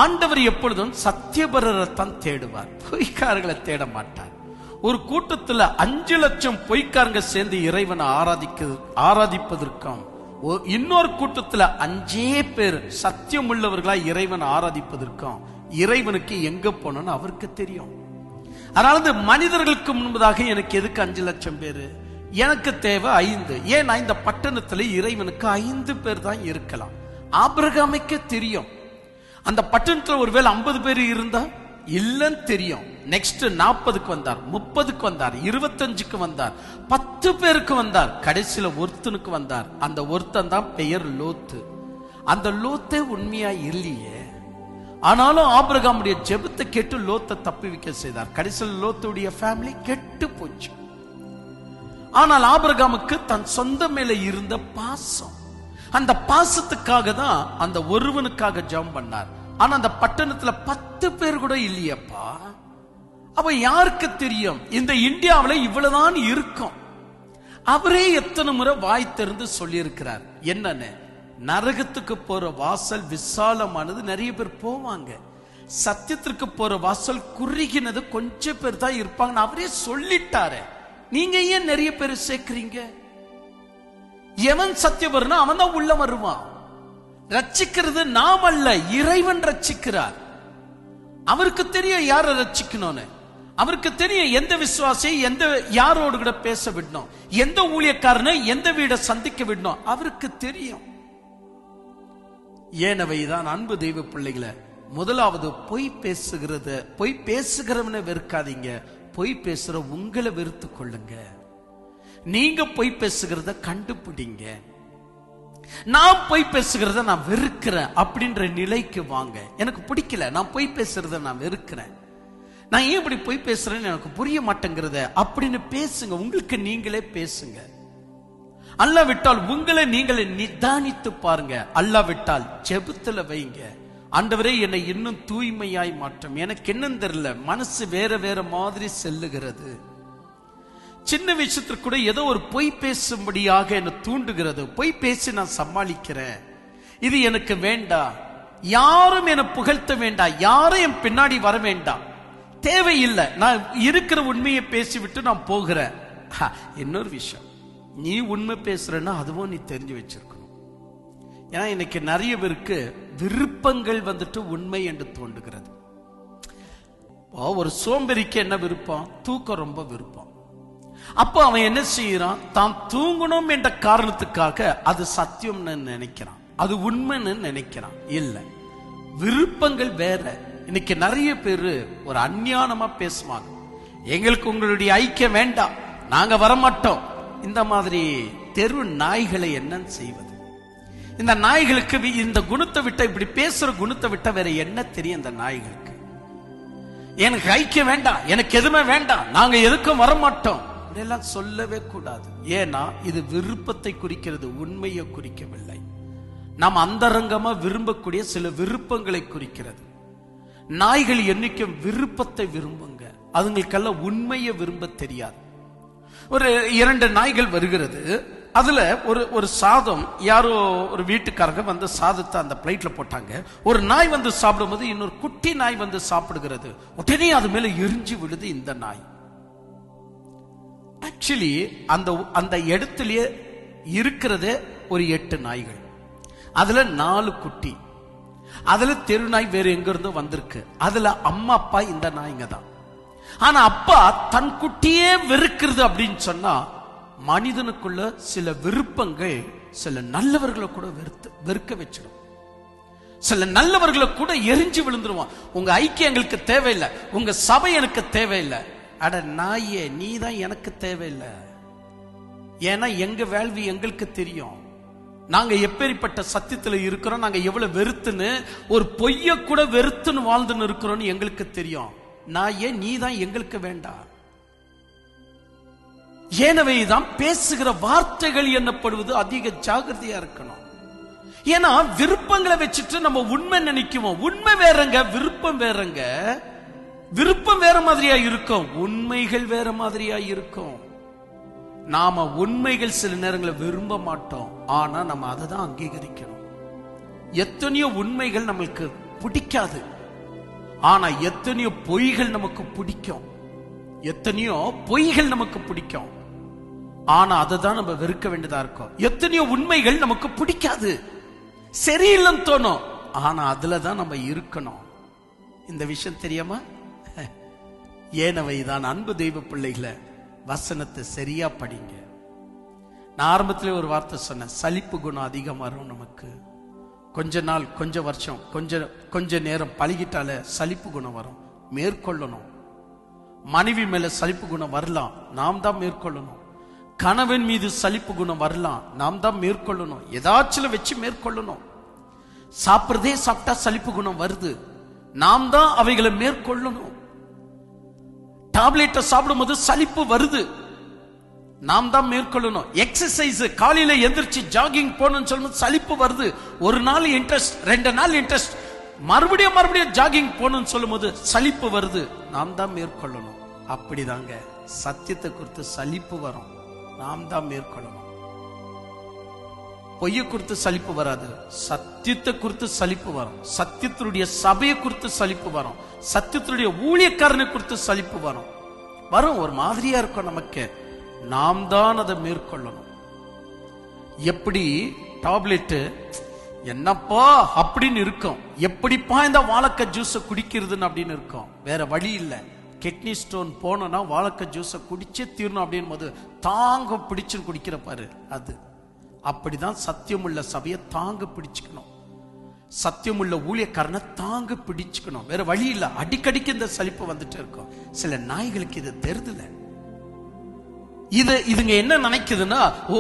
ஆண்டவர் எப்பொழுதும் சத்தியபரரை தான் தேடுவார், பொய்க்காரர்களை தேட மாட்டார். ஒரு கூட்டத்துல 5 லட்சம் பொய்க்காரங்க சேர்ந்து இறைவனை ஆராதிப்பதற்கும் இன்னொரு கூட்டத்துல 5 பேர் சத்தியம் உள்ளவர்களா இறைவனை ஆராதிப்பதற்கும் இறைவனுக்கு எங்க போனோம்னு அவருக்கு தெரியும். அதனால மனிதர்களுக்கு முன்பதாக எனக்கு எதுக்கு 5 லட்சம் பேரு, எனக்கு தேவை 5. ஏன்னா இந்த பட்டணத்துல இறைவனுக்கு 5 பேர் தான் இருக்கலாம். ஆபிரகாமுக்கு தெரியும் அந்த பட்டணத்துல ஒருவேளை 50 பேர் இருந்தா இல்லன்னு தெரியும். நெக்ஸ்ட் 40க்கு வந்தார், 30க்கு வந்தார், 25க்கு வந்தார், 10 பேருக்கு வந்தார், கடைசியில ஒருத்தனுக்கு வந்தார். அந்த ஒருத்தன் தான் பெயர் லோத்து. அந்த லோத்தே உண்மையா இல்லையே, ஆனாலும் ஆபிரகாமுடைய ஜெபத்தை கேட்டு லோத்தை தப்புவிக்க செய்தார். கடைசியில் லோத்துடைய ஃபேமிலி கெட்டு போச்சு. ஆனால் ஆபிரகாமுக்கு தன் சொந்த மேல இருந்த பாசம், அந்த பாசத்துக்காக தான் அந்த ஒருவனுக்காக ஜெபம் பண்ணார். ஆனா அந்த பட்டணத்துல 10 பேர் கூட இல்லையப்பா. அப்ப யாருக்கு தெரியும் இந்த இந்தியாவில இவ்வளவுதான் இருக்கும்? அவரே எத்தனை முறை வாய் திறந்து சொல்லி இருக்கிறார். என்னன்னு, நரகத்துக்கு போற வாசல் விசாலமானது, நிறைய பேர் போவாங்க. சத்தியத்திற்கு போற வாசல் குறுகினது, கொஞ்சம் பேர் தான் இருப்பாங்க. அவரே சொல்லிட்டாரு. நீங்க ஏன் நிறைய பேர் சேர்க்கிறீங்க? எவன் சத்தியவர்னா அவன் தான் உள்ள வருவான். ரட்சிக்கிறது நாம் அல்ல, இறைவன் ரட்சிக்கிறார். அவருக்கு தெரியும் யாரை ரட்சிக்கணும்னு. அவருக்கு தெரியும் எந்த விசுவாசி எந்த யாரோடு கூட பேச விடணும், எந்த ஊழியக்காரனை எந்த வீட சந்திக்க விடணும், அவருக்கு தெரியும். ஏனவைதான் அன்பு தெய்வ பிள்ளைகளை, முதலாவது பொய் பேசுகிறவனை வெறுக்காதீங்க, பொய் பேசுற உங்களை வெறுத்து கொள்ளுங்க. நீங்க பொய் பேசுகிறத கண்டுபிடிங்க. நான் பொய் பேசுகிறத நான் வெறுக்கிறேன் அப்படின்ற நிலைக்கு வாங்க. எனக்கு பிடிக்கல, நான் பொய் பேசுறத நான் வெறுக்கிறேன், நான் ஏன் இப்படி பொய் பேசுறேன்னு எனக்கு புரிய மாட்டேங்கிறத அப்படின்னு பேசுங்க. உங்களுக்கு நீங்களே பேசுங்க. அல்லாவிட்டால் உங்களை நீங்களே நிதானித்து பாருங்க. அல்லாவிட்டால் ஜெபத்துல வைங்க. ஆண்டவரே என்னை இன்னும் தூய்மையாய் மாற்றும். எனக்கு என்னன்னு தெரியல, மனசு வேற வேற மாதிரி செல்லுகிறது. சின்ன விஷயத்திற்கு கூட ஏதோ ஒரு பொய் பேசும்படியாக என்ன தூண்டுகிறது. பொய் பேசி நான் சமாளிக்கிறேன். இது எனக்கு வேண்டாம். யாரும் என்னை புகழ்த்த வேண்டாம், யாரும் என் பின்னாடி வர வேண்டாம், தேவையில்லை. நான் இருக்கிற உண்மையை பேசிவிட்டு நான் போகிறேன். இன்னொரு விஷயம், நீ உண்மை பேசுறன்னா அதுவும் நீ தெரிஞ்சு வச்சிருக்கணும். ஏன்னா இன்னைக்கு நிறைய பேருக்கு விருப்பங்கள் வந்துட்டு உண்மை என்று தோன்றுகிறது. ஒரு சோம்பேறிக்கு என்ன விருப்பம்? தூக்கம் ரொம்ப விருப்பம். அப்போ அவன் என்ன செய்யறான்? தான் தூங்கணும் என்ற காரணத்துக்காக அது சத்தியம்னு நினைக்கிறான், அது உண்மைன்னு நினைக்கிறான். இல்ல, விருப்பங்கள் வேற. இன்னைக்கு நிறைய பேரு ஒரு அஞ்ஞானமா பேசுவாங்க. எங்களுக்கு உங்களுடைய ஐக்கியம் வேண்டாம், நாங்க வரமாட்டோம். இந்த மாதிரி தெரு நாய்களை என்னன்னு செய்வது? இந்த நாய்களுக்கு இந்த குணத்தை விட்ட, இப்படி பேசுற குணத்தை விட்ட வேற என்ன தெரியும் இந்த நாய்களுக்கு? எனக்கு ஐக்கியம் வேண்டாம், எனக்கு எதுவுமே வேண்டாம், நாங்க எதுக்கும் வரமாட்டோம் இதெல்லாம் சொல்லவே கூடாது. ஏன்னா இது விருப்பத்தை குறிக்கிறது, உண்மையை குறிக்கவில்லை. நாம் அந்தரங்கமா விரும்பக்கூடிய சில விருப்பங்களை குறிக்கிறது. நாய்கள் என்னைக்கும் விருப்பத்தை விரும்புங்க, அதுங்களுக்கெல்லாம் உண்மையை விரும்ப தெரியாது. ஒரு 2 நாய்கள் வருகிறது. அதுல ஒரு சாதம், யாரோ ஒரு வீட்டுக்காரங்க வந்து சாதத்தை அந்த பிளேட்ல போட்டாங்க. ஒரு நாய் வந்து சாப்பிடும்போது இன்னொரு குட்டி நாய் வந்து சாப்பிடுகிறது. உடனே அது மேல எரிஞ்சு விடுது இந்த நாய். ஆக்சுவலி அந்த இடத்திலேயே இருக்கிறது ஒரு 8 நாய்கள். அதுல 4 குட்டி. அதுல தெரு நாய் வேற எங்க இருந்தோ வந்திருக்கு. அதுல அம்மா அப்பா இந்த நாய்ங்க தான். ஆனா அப்பா தன் குட்டியே வெறுக்கிறது அப்படின்னு சொன்னா, மனிதனுக்குள்ள சில விருப்பங்கள் சில நல்லவர்களை கூட வெறுக்க வச்சிடும். சில நல்லவர்களை கூட எரிஞ்சு விழுந்துருவான். உங்க ஐக்கியம் எங்களுக்கு தேவையில்லை, உங்க சபை எனக்கு தேவையில்லை. அட நாயே, நீ தான் எனக்கு தேவையில்லை. ஏன்னா எங்க வேள்வி எங்களுக்கு தெரியும். நாங்க எப்பேற்பட்ட சத்தியத்துல இருக்கிறோம், நாங்க எவ்வளவு வெறுத்துன்னு, ஒரு பொய்ய கூட வெறுத்துன்னு வாழ்ந்துன்னு இருக்கிறோம்னு எங்களுக்கு தெரியும். நாயே, நீ தான் எங்களுக்கு வேண்டாம். ஏனவேதான் பேசுகிற வார்த்தைகள் எண்ணப்படுவது அதிக ஜாகிரதையா இருக்கணும். ஏன்னா விருப்பங்களை வச்சுட்டு நம்ம உண்மை நினைக்குவோம். உண்மை வேறங்க, விருப்பம் வேறங்க. விருப்பம் வேற மாதிரியா இருக்கும், உண்மைகள் வேற மாதிரியா இருக்கும். நாம உண்மைகள் சில நேரங்களை விரும்ப மாட்டோம், ஆனா நம்ம அதை தான் அங்கீகரிக்கணும். எத்தனையோ உண்மைகள் நம்மளுக்கு பிடிக்காது, ஆனா எத்தனையோ பொய்கள் நமக்கு பிடிக்கும். எத்தனையோ பொய்கள் நமக்கு பிடிக்கும், ஆனா அதை தான் நம்ம வெறுக்க வேண்டியதா இருக்கும். எத்தனையோ உண்மைகள் நமக்கு பிடிக்காது, சரியில்லைன்னு தோணும், ஆனா அதுலதான் நம்ம இருக்கணும். இந்த விஷயம் தெரியாம ஏனவைதான் அன்பு தெய்வ பிள்ளைகளை வசனத்தை சரியா படிங்க. நான் ஆரம்பத்திலே ஒரு வார்த்தை சொன்னேன், சலிப்பு குணம் அதிகம் வரும் நமக்கு. கொஞ்ச நாள், கொஞ்ச வருஷம், கொஞ்ச நேரம் பழகிட்டால சலிப்பு குணம் வரும். மேற்கொள்ளணும். மனைவி மேல சலிப்பு குணம் வரலாம், நாம் தான் மேற்கொள்ளணும். கணவன் மீது சலிப்பு குணம் வரலாம், நாம் தான் மேற்கொள்ளணும். ஏதாச்சும் வச்சு மேற்கொள்ளணும். சாப்பிடுறதே சாப்பிட்டா சலிப்பு குணம் வருது, நாம் தான் அவைகளை மேற்கொள்ளணும். டேப்லெட்டை சாப்பிடும் போது சலிப்பு வருது, நாம் தான் மேற்கொள்ளணும். எக்ஸசைஸ், காலையில எந்திரிச்சு ஜாகிங் போகணும்னு சொல்லும்போது சலிப்பு வருது. ஒரு நாள் இன்ட்ரெஸ்ட், 2 நாள் இன்ட்ரெஸ்ட், மறுபடியும் ஜாகிங் போகணும்னு சொல்லும் போது சலிப்பு வருது, நாம் தான் மேற்கொள்ளணும். அப்படிதாங்க சத்தியத்தை குறித்து சலிப்பு வரும், நாம் தான் மேற்கொள்ளணும். பொய்ய குறித்து சலிப்பு வராது, சத்தியத்தை குறித்து சலிப்பு வரும். சத்தியத்தினுடைய சபையை குறித்து சலிப்பு வரும். சத்தியத்தினுடைய ஊழியக்காரனை குறித்து சலிப்பு வரும். ஒரு மாதிரியா இருக்கும் நமக்கு, நாம் தான் அதை மேற்கொள்ளணும். எப்படி டேப்லெட் என்னப்பா அப்படின்னு இருக்கும், எப்படிப்பா இந்த வாழைக்காய் ஜூஸை குடிக்கிறதுன்னு அப்படின்னு இருக்கும். வேற வழி இல்லை. கிட்னி ஸ்டோன் போனோம்னா வாழைக்காய் ஜூஸை குடிச்சே தீரணும் அப்படின்னு போது தாங்க பிடிச்சுன்னு குடிக்கிற பாரு, அது அப்படிதான் சத்தியமுள்ள சபையை தாங்க பிடிச்சுக்கணும். சத்தியமுள்ள ஊழியக்காரனை தாங்க பிடிச்சுக்கணும். வேற வழி இல்லை. அடிக்கடிக்கு இந்த சலிப்பு வந்துட்டு இருக்கும். சில நாய்களுக்கு இது தெரிதல. இதுங்க என்ன நினைக்குதுன்னா, ஓ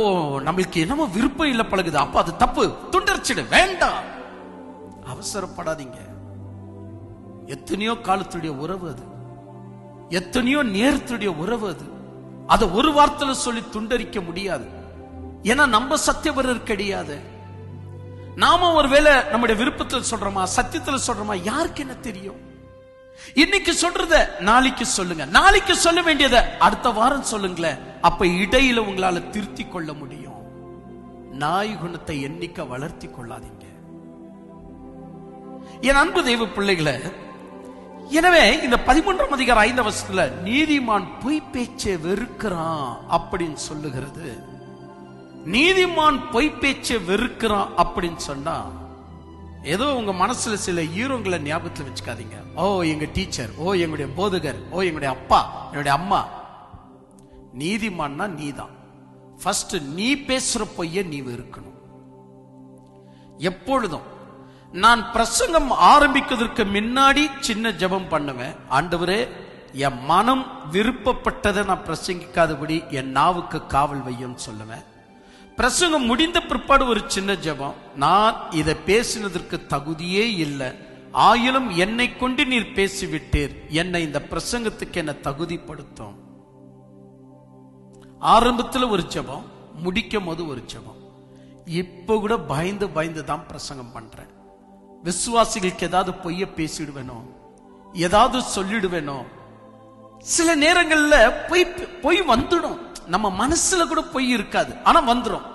நம்மளுக்கு என்னமோ விருப்பம் இல்லை பழகுது, அப்ப அது தப்பு, துண்டரிச்சிடு, வேண்டாம். அவசரப்படாதீங்க. எத்தனையோ காலத்துடைய உறவு அது, எத்தனையோ நேரத்துடைய உறவு அது. அதை ஒரு வார்த்தையில சொல்லி துண்டரிக்க முடியாது. ஏன்னா நம்ம சத்தியவரர் கிடையாது. நாம ஒருவேளை நம்முடைய விருப்பத்தில் சொல்றோமா, சத்தியத்தில் சொல்றோமா, யாருக்கு என்ன தெரியும்? இன்னைக்கு சொல்றத நாளைக்கு சொல்லுங்க, நாளைக்கு சொல்ல வேண்டியதை அடுத்த வாரம் சொல்லுங்களேன். அப்ப இடையில உங்களால திருத்தி கொள்ள முடியும். நாய் குணத்தை எண்ணிக்கை வளர்த்தி கொள்ளாதீங்க என் அன்பு தெய்வ பிள்ளைகளை. எனவே இந்த 13ஆம் அதிகாரம் 5ஆம் வசனத்துல நீதிமான் பொய் பேச்சை வெறுக்கிறான் அப்படின்னு சொல்லுகிறது. நீதிமான் பொய் பேச்சை வெறுக்கிறான் அப்படின்னு சொன்னா, ஏதோ உங்க மனசுல சில ஹீரோங்களை ஞாபகத்துல வச்சுக்காதீங்க. ஓ எங்க டீச்சர், ஓ எங்களுடைய போதகர், ஓ எங்களுடைய அப்பா, என்னுடைய அம்மா. நீதிமான்னா நீதான். ஃபர்ஸ்ட் நீ பேசுற பொய்ய நீ வெறுக்கணும். எப்பொழுதும் நான் பிரசங்கம் ஆரம்பிக்கிறதுக்கு முன்னாடி சின்ன ஜெபம் பண்ணுவேன். ஆண்டவரே, என் மனம் விருப்பப்பட்டதை நான் பிரசங்கிக்காதபடி என் நாவுக்கு காவல் வையும் சொல்லுவேன். பிரசங்கம் முடிந்த பிற்பாடு ஒரு சின்ன ஜெபம், நான் இதை பேசினதற்கு தகுதியே இல்லை, ஆயினும் என்னை கொண்டு நீர் பேசிவிட்டீர், என்னை இந்த பிரசங்கத்துக்கு என்ன தகுதிப்படுத்தும். ஆரம்பத்தில் ஒரு ஜெபம், முடிக்கும் போது ஒரு ஜெபம். இப்ப கூட பயந்து பயந்து தான் பிரசங்கம் பண்றேன். விசுவாசிகளுக்கு ஏதாவது பொய்ய பேசிடுவேனோ, ஏதாவது சொல்லிடுவேனோ. சில நேரங்கள்ல பொய் வந்துடும். நம்ம மனசுல கூட பொய் இருக்காது, ஆனா வந்துடும்.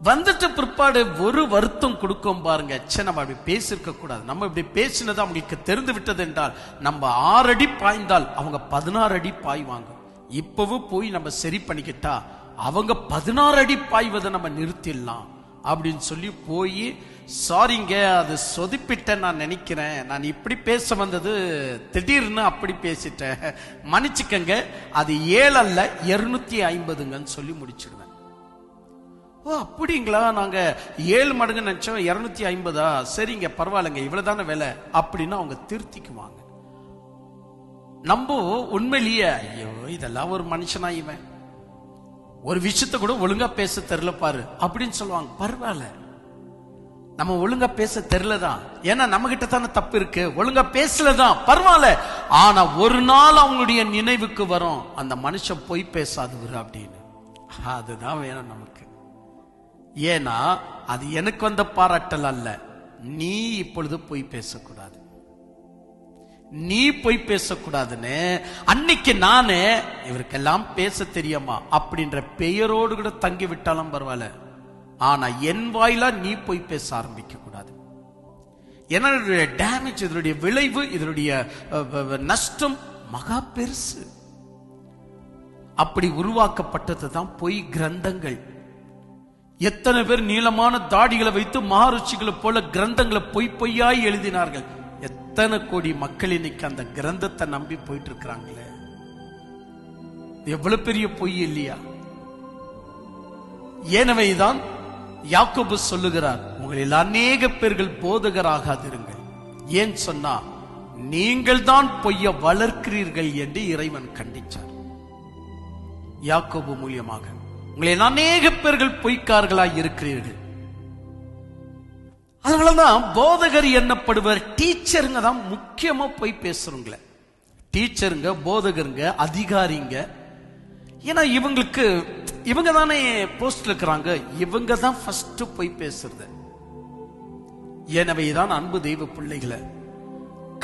வந்துட்டு பிற்பாடு ஒரு வருத்தம் கொடுக்கும் பாருங்க, நம்ம அப்படி பேசிருக்க கூடாது, நம்ம இப்படி பேசினது அவங்களுக்கு தெரிந்து விட்டது என்றால், நம்ம 6 அடி பாய்ந்தால் அவங்க 16 அடி பாய்வாங்க. இப்பவும் போய் நம்ம சரி பண்ணிக்கிட்டா அவங்க 16 அடி பாய்வதை நம்ம நிறுத்திடலாம் அப்படின்னு சொல்லி போய், சாரிங்க அது சொதிப்பிட்டேன், நான் நினைக்கிறேன், நான் இப்படி பேச வந்தது திடீர்னு அப்படி பேசிட்டேன், மன்னிச்சுக்கங்க, அது 7 அல்ல 250ங்கன்னு சொல்லி முடிச்சிடுவேன். ஓ அப்படிங்களா, நாங்க 7 மடங்கு நினைச்சோம், 250, சரிங்க பரவாயில்லைங்க, இவ்வளவுதான வேலை அப்படின்னு அவங்க திருத்திக்குவாங்க. நம்ம உண்மையிலேயே ஐயோ இதெல்லாம் ஒரு மனுஷனா, இவன் ஒரு விஷயத்த கூட ஒழுங்கா பேச தெரியல பாரு அப்படின்னு சொல்லுவாங்க. பரவாயில்ல, நம்ம ஒழுங்கா பேச தெரியலதான், ஏன்னா நம்ம கிட்ட தானே தப்பு இருக்கு, ஒழுங்கா பேசலதான், பரவாயில்ல. ஆனா ஒரு நாள் அவங்களுடைய நினைவுக்கு வரும், அந்த மனுஷன் பொய் பேசாதவர் அப்படின்னு. அதுதான் வேணும் நமக்கு. ஏன்னா அது எனக்கு வந்த பாராட்டல் அல்ல, நீ இப்பொழுது பொய் பேசக்கூடாது. நீ போய் பேசக்கூடாதுன்னு அன்னைக்கு நானு இவருக்கெல்லாம் பேச தெரியுமா அப்படின்ற பெயரோடு கூட தங்கி விட்டாலும் பரவாயில்ல, ஆனா என் வாயிலா நீ போய் பேச ஆரம்பிக்க கூடாது. ஏன்னா இதனுடைய டேமேஜ், இதனுடைய விளைவு, இதனுடைய நஷ்டம் மகா பெருசு. அப்படி உருவாக்கப்பட்டது தான் பொய் கிரந்தங்கள். எத்தனை பேர் நீளமான தாடிகளை வைத்து மகாருஷிகளை போல கிரந்தங்களை பொய்யாய் எழுதினார்கள். எத்தனை கோடி மக்கள் இன்னைக்கு அந்த கிரந்தத்தை நம்பி போயிட்டு இருக்கிறாங்களே. எவ்வளவு பெரிய பொய் இல்லையா? ஏனவேதான் யாக்கோபு சொல்லுகிறார், உங்களில் அநேக பேர்கள் போதகராகாதிருங்கள். ஏன் சொன்னா, நீங்கள் தான் பொய்ய வளர்க்கிறீர்கள் என்று இறைவன் கண்டிச்சார். யாக்கோபு மூலியமாக உங்களில் அநேக பேர்கள் பொய்க்காரர்களாய் இருக்கிறீர்கள். அதனாலதான் போதகர் என்னப்படுவர் டீச்சருங்க தான் முக்கியமா போய் பேசுறவங்கள. டீச்சருங்க, போதகருங்க, அதிகாரிங்க. ஏன்னா இவங்க தானே போஸ்ட்ல இருக்கிறாங்க, இவங்க தான் ஃபர்ஸ்ட் போய் பேசுறது. எனவேதான் அன்பு தெய்வ பிள்ளைகளை,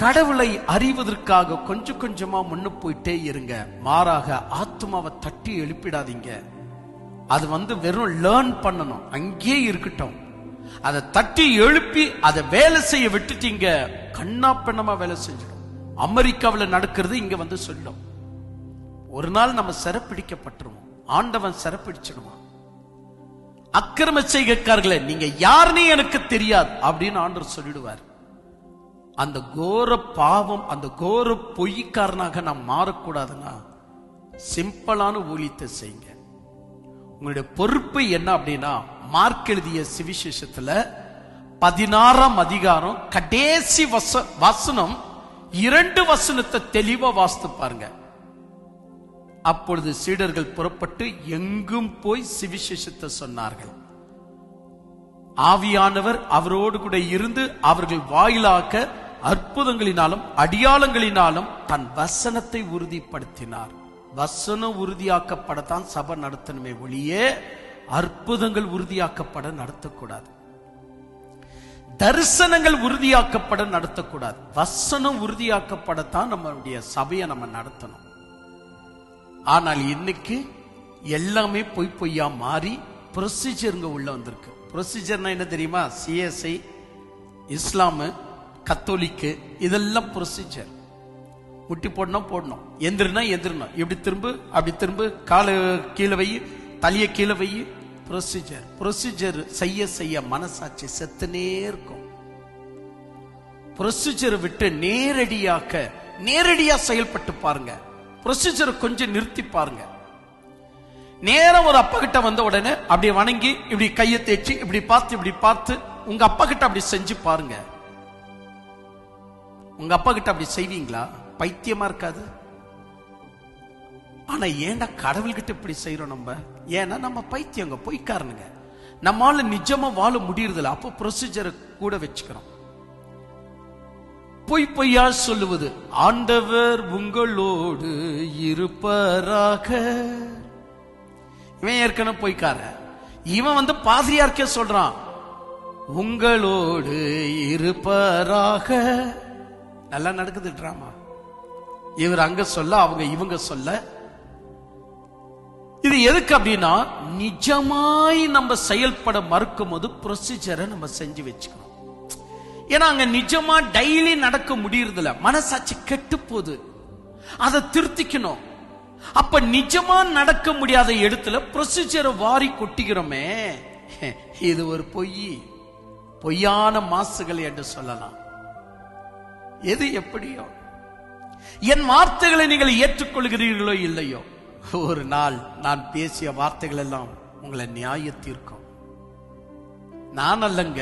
கடவுளை அறிவதற்காக கொஞ்சம் கொஞ்சமா முன்ன போயிட்டே இருங்க. மாறாக ஆத்மாவை தட்டி எழுப்பிடாதீங்க. அது வெறும் லேர்ன் பண்ணணும், அங்கேயே இருக்கட்டும். அதை தட்டி எழுப்பி அதை வேலை செய்ய விட்டுட்டீங்க, கண்ணா பெண்ணமா வேலை செஞ்சிடும். அமெரிக்காவில் நடக்கிறது இங்க சொல்லும். ஒரு நாள் நம்ம சிறப்பிடிக்கப்பட்டுருவோம், ஆண்டவன் சிறப்பிடிச்சிடுவான். அக்கிரம செய்கைக்காரர்களே, நீங்க யாருன்னு எனக்கு தெரியாது அப்படின்னு ஆண்டவர் சொல்லிடுவார். அந்த கோர பாவம், அந்த கோர பொய்க்காரனாக நாம் மாறக்கூடாதுன்னா சிம்பிளான ஊழியத்தை செய்யுங்க. உங்களுடைய பொறுப்பு என்ன அப்படின்னா, மார்க் எழுதிய சுவிசேஷத்துல 16ஆம் அதிகாரம் கடைசி வசனம் 2 வசனத்தை தெளிவா வாசித்து பாருங்க. அப்பொழுது சீடர்கள் புறப்பட்டு எங்கும் போய் சுவிசேஷத்தை சொன்னார்கள். ஆவியானவர் அவரோடு கூட இருந்து அவர்கள் வாயிலாக அற்புதங்களினாலும் அடையாளங்களினாலும் தன் வசனத்தை உறுதிப்படுத்தினார். வசனம் உறுதியாக்கப்படத்தான் சபை நடத்தணுமே ஒழியே அற்புதங்கள் உறுதியாக்கப்பட நடத்தக்கூடாது. தரிசனங்கள் உறுதியாக்கப்பட நடத்தக்கூடாது. வசனம் உறுதியாக்கப்படத்தான் நம்மளுடைய சபையை நம்ம நடத்தணும். ஆனால் இன்னைக்கு எல்லாமே பொய்யா மாறி ப்ரொசீஜருங்க உள்ள வந்திருக்கு. ப்ரொசீஜர்னா என்ன தெரியுமா? சிஎஸ்ஐ, இஸ்லாமு, கத்தோலிக்கு, இதெல்லாம் ப்ரொசீஜர். முட்டி போடணும், எந்திரணும், இப்படி திரும்ப, அப்படி திரும்ப, காலை கீழே வை, தலையை கீழே வை. ப்ரொசீஜர் செய்ய மனசாட்சி செத்துனே இருக்கும். ப்ரொசீஜரை விட்டு நேரடியா செயல்பட்டு பாருங்க. ப்ரொசீஜரை கொஞ்சம் நிறுத்தி பாருங்க. நேரம் ஒரு அப்பா கிட்ட வந்த உடனே அப்படியே வணங்கி இப்படி கையை தேய்ச்சி இப்படி பார்த்து உங்க அப்பா கிட்ட அப்படி செஞ்சு பாருங்க. உங்க அப்பா கிட்ட அப்படி செய்வீங்களா? பைத்தியமா இருக்காது? ஆனா ஏன்டா கடவுள்கிட்ட இப்படி செய்யறோம் நம்ம? ஏன்னா நம்ம பைத்தியங்க, பொய்க்காரனுங்க. நம்மால நிஜமா வாழ முடியறதில்ல. அப்போ ப்ரொசீஜரை கூட வச்சுக்கிறோம். பொய்யா சொல்லுவது, ஆண்டவர் உங்களோடு இருப்பராக. இவன் ஏற்கனவே பொய்க்கார. இவன் பாதிரியார்க்கே சொல்றான், உங்களோடு இருப்பராக. நல்லா நடக்குது டிராமா. இவர் அங்க சொல்ல, அவங்க இவங்க சொல்ல. இது எதுக்கு அப்படின்னா, நிஜமாய் நம்ம செயல்பட மறுக்கும் போது ப்ரொசீஜரை நம்ம செஞ்சு வச்சுக்கணும். ஏன்னா அங்க நிஜமா டெய்லி நடக்க முடியறதில்ல, மனசாட்சி கெட்டு போகுது, அதை திருத்திக்கணும். அப்ப நிஜமா நடக்க முடியாத இடத்துல ப்ரொசீஜரை வாரி கொட்டிக்கிறோமே, இது ஒரு பொய்யான மாசுகள் என்று சொல்லலாம். எது எப்படியோ, என் வார்த்தைகளை நீங்கள் ஏற்றுக்கொள்கிறீர்களோ இல்லையோ, ஒரு நாள் நான் பேசிய வார்த்தைகள் எல்லாம் உங்களை நியாய தீர்க்கும். நான் அல்லங்க,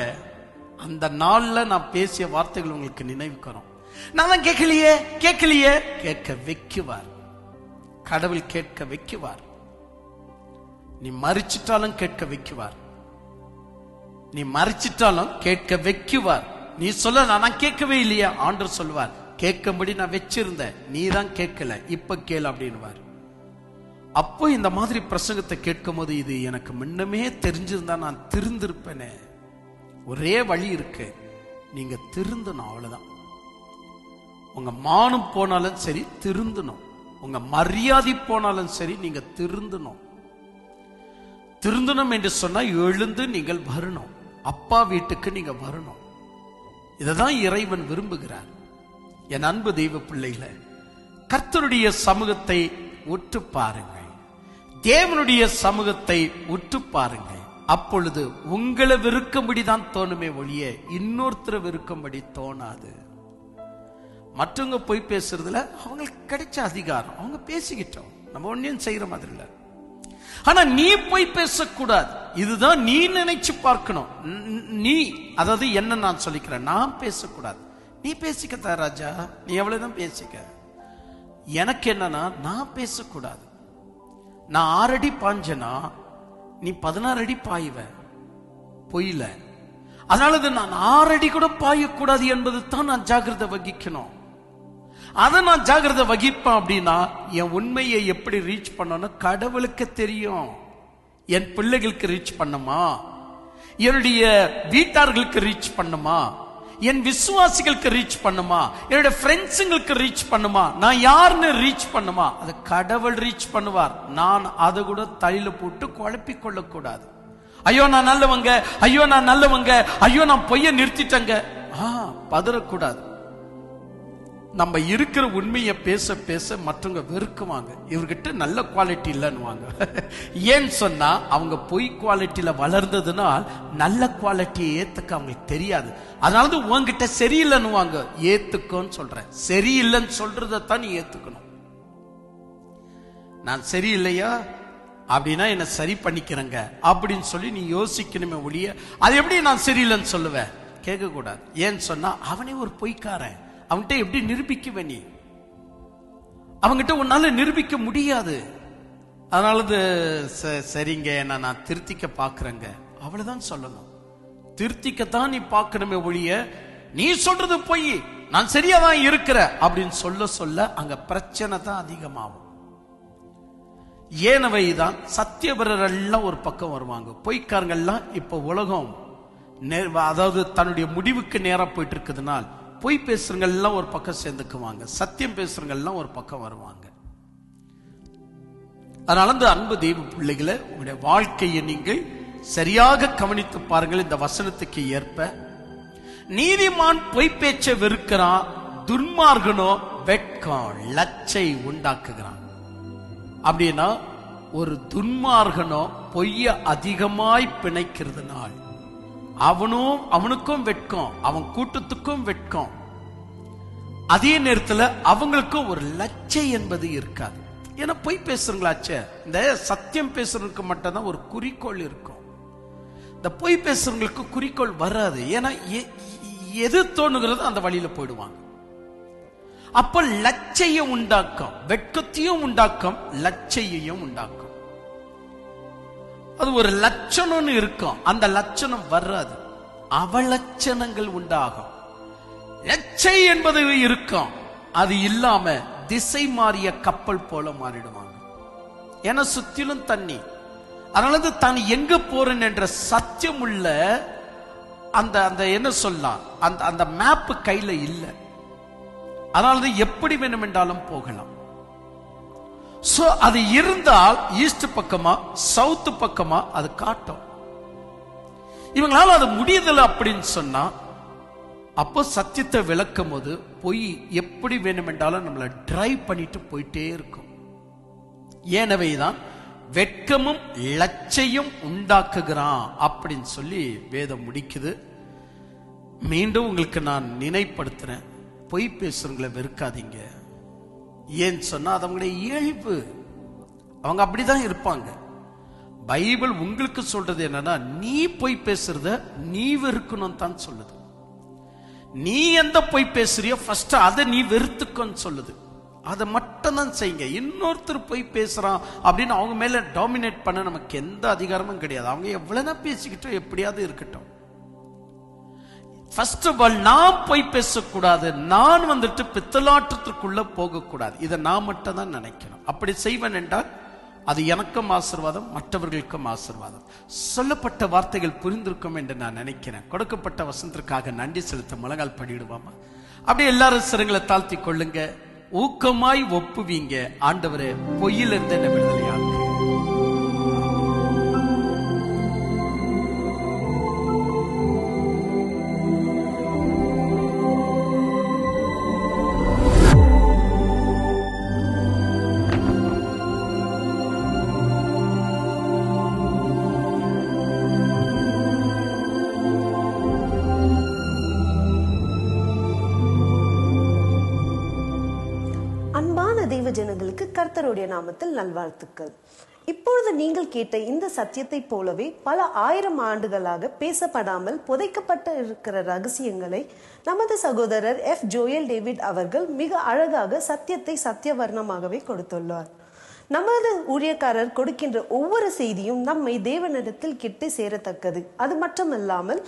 அந்த நாள்ல நான் பேசிய வார்த்தைகள் உங்களுக்கு நினைவுக்கிறோம். நான் கேட்கலையே கேட்க வைக்குவார் கடவுள், கேட்க வைக்குவார். நீ மறிச்சிட்டாலும் கேட்க வைக்குவார், நீ மறிச்சிட்டாலும் கேட்க வைக்குவார். நீ சொல்ல நான் கேட்கவே இல்லையா, ஆண்டவர் சொல்லுவார், கேட்கும்படி நான் வச்சிருந்தேன், நீ தான் கேட்கல, இப்ப கேளு அப்படின்னுவார். அப்போ இந்த மாதிரி பிரசங்கத்தை கேட்கும் போது, இது எனக்கு முன்னமே தெரிஞ்சிருந்தா நான் திருந்திருப்பேனே. ஒரே வழி இருக்கு, நீங்க திருந்தணும், அவ்வளவுதான். உங்க மானம் போனாலும் சரி திருந்தணும். உங்க மரியாதை போனாலும் சரி நீங்க திருந்தணும். திருந்தணும் என்று சொன்னா எழுந்து நீங்கள் வரணும். அப்பா வீட்டுக்கு நீங்க வரணும். இததான் இறைவன் விரும்புகிறார். என் அன்பு தெய்வ பிள்ளைகளை, கர்த்தருடைய சமூகத்தை உற்று பாருங்கள். தேவனுடைய சமூகத்தை உற்று பாருங்கள். அப்பொழுது உங்களை வெறுக்கும்படிதான் தோணுமே ஒழிய இன்னொருத்தரை வெறுக்கும்படி தோணாது. மற்றவங்க போய் பேசுறதுல அவங்களுக்கு கிடைச்ச அதிகாரம், அவங்க பேசிக்கிட்டோம், நம்ம ஒன்னும் செய்யற மாதிரி இல்ல. ஆனா நீ போய் பேசக்கூடாது. இதுதான் நீ நினைச்சு பார்க்கணும். நீ, அதாவது என்ன நான் சொல்லிக்கிறேன், நான் பேசக்கூடாது. நீ பேசிக்க ராஜா, நீ எவ்வளவுதான் பேசிக்க. எனக்கு என்னன்னா, நான் பேசக்கூடாது. நான் 6 அடி பாஞ்சனா நீ 16 அடி பாய்வ, பொய்ல. அதனால நான் 6 அடி கூட பாயக்கூடாது என்பது தான் நான் ஜாகிரதை வகிக்கணும். அதை நான் ஜாகிரதை வகிப்பேன். அப்படின்னா என் உண்மையை எப்படி ரீச் பண்ணணும் கடவுளுக்கு தெரியும். என் பிள்ளைகளுக்கு ரீச் பண்ணுமா, என்னுடைய வீட்டார்களுக்கு ரீச் பண்ணுமா, என் விசுவாசிகளுக்கு ரீச் பண்ணுமா, என்னுடைய ஃப்ரெண்ட்ஸுங்களுக்கு ரீச் பண்ணுமா, நான் யாருன்னு ரீச் பண்ணுமா, அது கடவுள் ரீச் பண்ணுவார். நான் அதை கூட தலையில போட்டு குழப்பிக் கொள்ளக்கூடாது. ஐயோ நான் நல்லவங்க, ஐயோ நான் நல்லவங்க, ஐயோ நான் பொய்ய நிறுத்திட்டங்க, பதறக்கூடாது. நம்ம இருக்கிற உண்மையை பேச பேச மற்றவங்க வெறுக்குவாங்க. இவர்கிட்ட நல்ல குவாலிட்டி இல்லைன்னுவாங்க. ஏன்னு சொன்னா அவங்க பொய் குவாலிட்டியில வளர்ந்ததுனால் நல்ல குவாலிட்டியை ஏத்துக்க அவங்களுக்கு தெரியாது. அதனால உங்ககிட்ட சரியில்லைன்னுவாங்க. ஏத்துக்கோன்னு சொல்றேன். சரியில்லைன்னு சொல்றதான் நீ ஏத்துக்கணும். நான் சரியில்லையா அப்படின்னா என்ன சரி பண்ணிக்கிறேங்க அப்படின்னு சொல்லி நீ யோசிக்கணுமே ஒழிய அது எப்படி நான் சரியில்லைன்னு சொல்லுவேன் கேட்க கூடாது. ஏன்னு சொன்னா அவனே ஒரு பொய்க்காரன். அவன்கிட்ட எப்படி நிரூபிக்குவ நீ? அவங்கிட்ட உன்னால நிரூபிக்க முடியாது. அதனால சரிங்க நான் திருத்திக்க பாக்குறேங்க அவ்வளவுதான் சொல்லணும். திருத்திக்கத்தான் நீ பார்க்கணுமே ஒழிய நீ சொல்றது பொய், நான் சரியாதான் இருக்கிற அப்படின்னு சொல்ல சொல்ல அங்க பிரச்சனை தான் அதிகமாகும். ஏனவைதான் சத்தியபரர் எல்லாம் ஒரு பக்கம் வருவாங்க. பொய்க்காரங்கள்லாம் இப்ப உலகம் அதாவது தன்னுடைய முடிவுக்கு நேரா போயிட்டு இருக்குதுனால் பொய் பேசுறவங்க எல்லாம் ஒரு பக்கம் சேர்ந்துக்குவாங்க, சத்தியம் பேசுறவங்க எல்லாம் ஒரு பக்கம் வருவாங்க. அதனால இந்த அன்பு தெய்வ பிள்ளைகளை உங்களுடைய வாழ்க்கையை நீங்கள் சரியாக கவனித்து பாருங்கள். இந்த வசனத்துக்கு ஏற்ப நீதிமான் பொய் பேச்ச வெறுக்கிறான், துன்மார்கனோ வெட்கம் லச்சை உண்டாக்குகிறான். அப்படின்னா ஒரு துன்மார்கனோ பொய்ய அதிகமாய் பிணைக்கிறதுனால் அவனுக்கும் வெட்கம், அவன் கூட்டத்துக்கும் வெட்கம். அதே நேரத்தில் அவங்களுக்கும் ஒரு லச்சை என்பது இருக்காது. ஏன்னா பொய் பேசுறங்களாச்சே, இந்த சத்தியம் பேசுறதுக்கு மட்டும் தான் ஒரு குறிக்கோள் இருக்கும். இந்த பொய் பேசுறவங்களுக்கு குறிக்கோள் வராது. ஏன்னா எது தோணுகிறதோ அந்த வழியில போயிடுவாங்க. அப்ப லச்சையும் உண்டாக்கும், வெட்கத்தையும் உண்டாக்கும், லச்சையையும் உண்டாக்கும். அது ஒரு லட்சணம்னு இருக்கும், அந்த லட்சணம் வராது, அவலட்சணங்கள் உண்டாகும். லட்சை என்பது இருக்கும், அது இல்லாம திசை மாறிய கப்பல் போல மாறிடுவாங்க. ஏன்னா சுத்திலும் தண்ணி. அதனால தான் எங்க போறேன் என்ற சத்தியம் உள்ள அந்த என்ன சொல்லலாம், அந்த மேப் கையில இல்லை. அதனால எப்படி வேணும் என்றாலும் போகலாம். சோ அது இருந்தால் ஈஸ்ட் பக்கமா சவுத் பக்கமா அது காட்டும். இவங்களால அது முடியதில்லை அப்படின்னு சொன்னா அப்போ சத்தியத்தை விளக்கும் போது பொய் எப்படி வேணும் என்றாலும் நம்மளை டிரைவ் பண்ணிட்டு போயிட்டே இருக்கும். ஏனவைதான் வெட்கமும் லட்சையும் உண்டாக்குகிறான் அப்படின்னு சொல்லி வேதம் முடிக்குது. மீண்டும் உங்களுக்கு நான் நினைப்படுத்துறேன், பொய் பேசுறவங்களை வெறுக்காதீங்க. ஏன்னு சொன்னா அது அவங்களுடைய இயல்பு, அவங்க அப்படிதான் இருப்பாங்க. பைபிள் உங்களுக்கு சொல்றது என்னன்னா, நீ பொய் பேசுறத நீ வெறுக்கணும் தான் சொல்லுது. நீ எந்த பொய் பேசுறியோ ஃபர்ஸ்ட் அதை நீ வெறுத்துக்கன்னு சொல்லுது. அதை மட்டும் தான் செய்யுங்க. இன்னொருத்தர் பொய் பேசுறான் அப்படின்னு அவங்க மேல டாமினேட் பண்ண நமக்கு எந்த அதிகாரமும் கிடையாது. அவங்க எவ்வளவுதான் பேசிக்கிட்டோம், எப்படியாவது இருக்கட்டும். ஃபர்ஸ்ட் ஆஃப் ஆல் நான் போய் பேசக்கூடாது, நான் வந்துட்டு பித்தலாட்டத்திற்குள்ள போகக்கூடாது. இதை நான் மட்டும் தான் நினைக்கணும். அப்படி செய்வேன் என்றால் அது எனக்கும் ஆசீர்வாதம், மற்றவர்களுக்கும் ஆசீர்வாதம். சொல்லப்பட்ட வார்த்தைகள் புரிந்திருக்கும் என்று நான் நினைக்கிறேன். கொடுக்கப்பட்ட வசனத்திற்காக நன்றி செலுத்த முழங்கால் படிடுவாமா. அப்படியே எல்லாரும் சிறங்களை தாழ்த்தி கொள்ளுங்க. ஊக்கமாய் ஒப்புவீங்க. ஆண்டவரே, பொய்யிலிருந்து என்ன விடுதலையாக்கு. ஜனங்களுக்கு கர்த்தருடைய நாமத்தில் நல்வாழ்த்துக்கள். இப்பொழுது நீங்கள் கேட்ட இந்த சத்தியத்தை போலவே பல 1000 ஆண்டுகளாக பேசப்படாமல் புதைக்கப்பட்ட இருக்கிற ரகசியங்களை நமது சகோதரர் F. ஜோயல் டேவிட் அவர்கள் மிக அழகாக சத்தியத்தை சத்தியவர்ணமாகவே கொடுத்துள்ளார். நமது ஊழியக்காரர் கொடுக்கின்ற ஒவ்வொரு செய்தியும் நம்மை தேவனிடத்தில் கிட்டு சேரத்தக்கது. அது மட்டுமல்லாமல்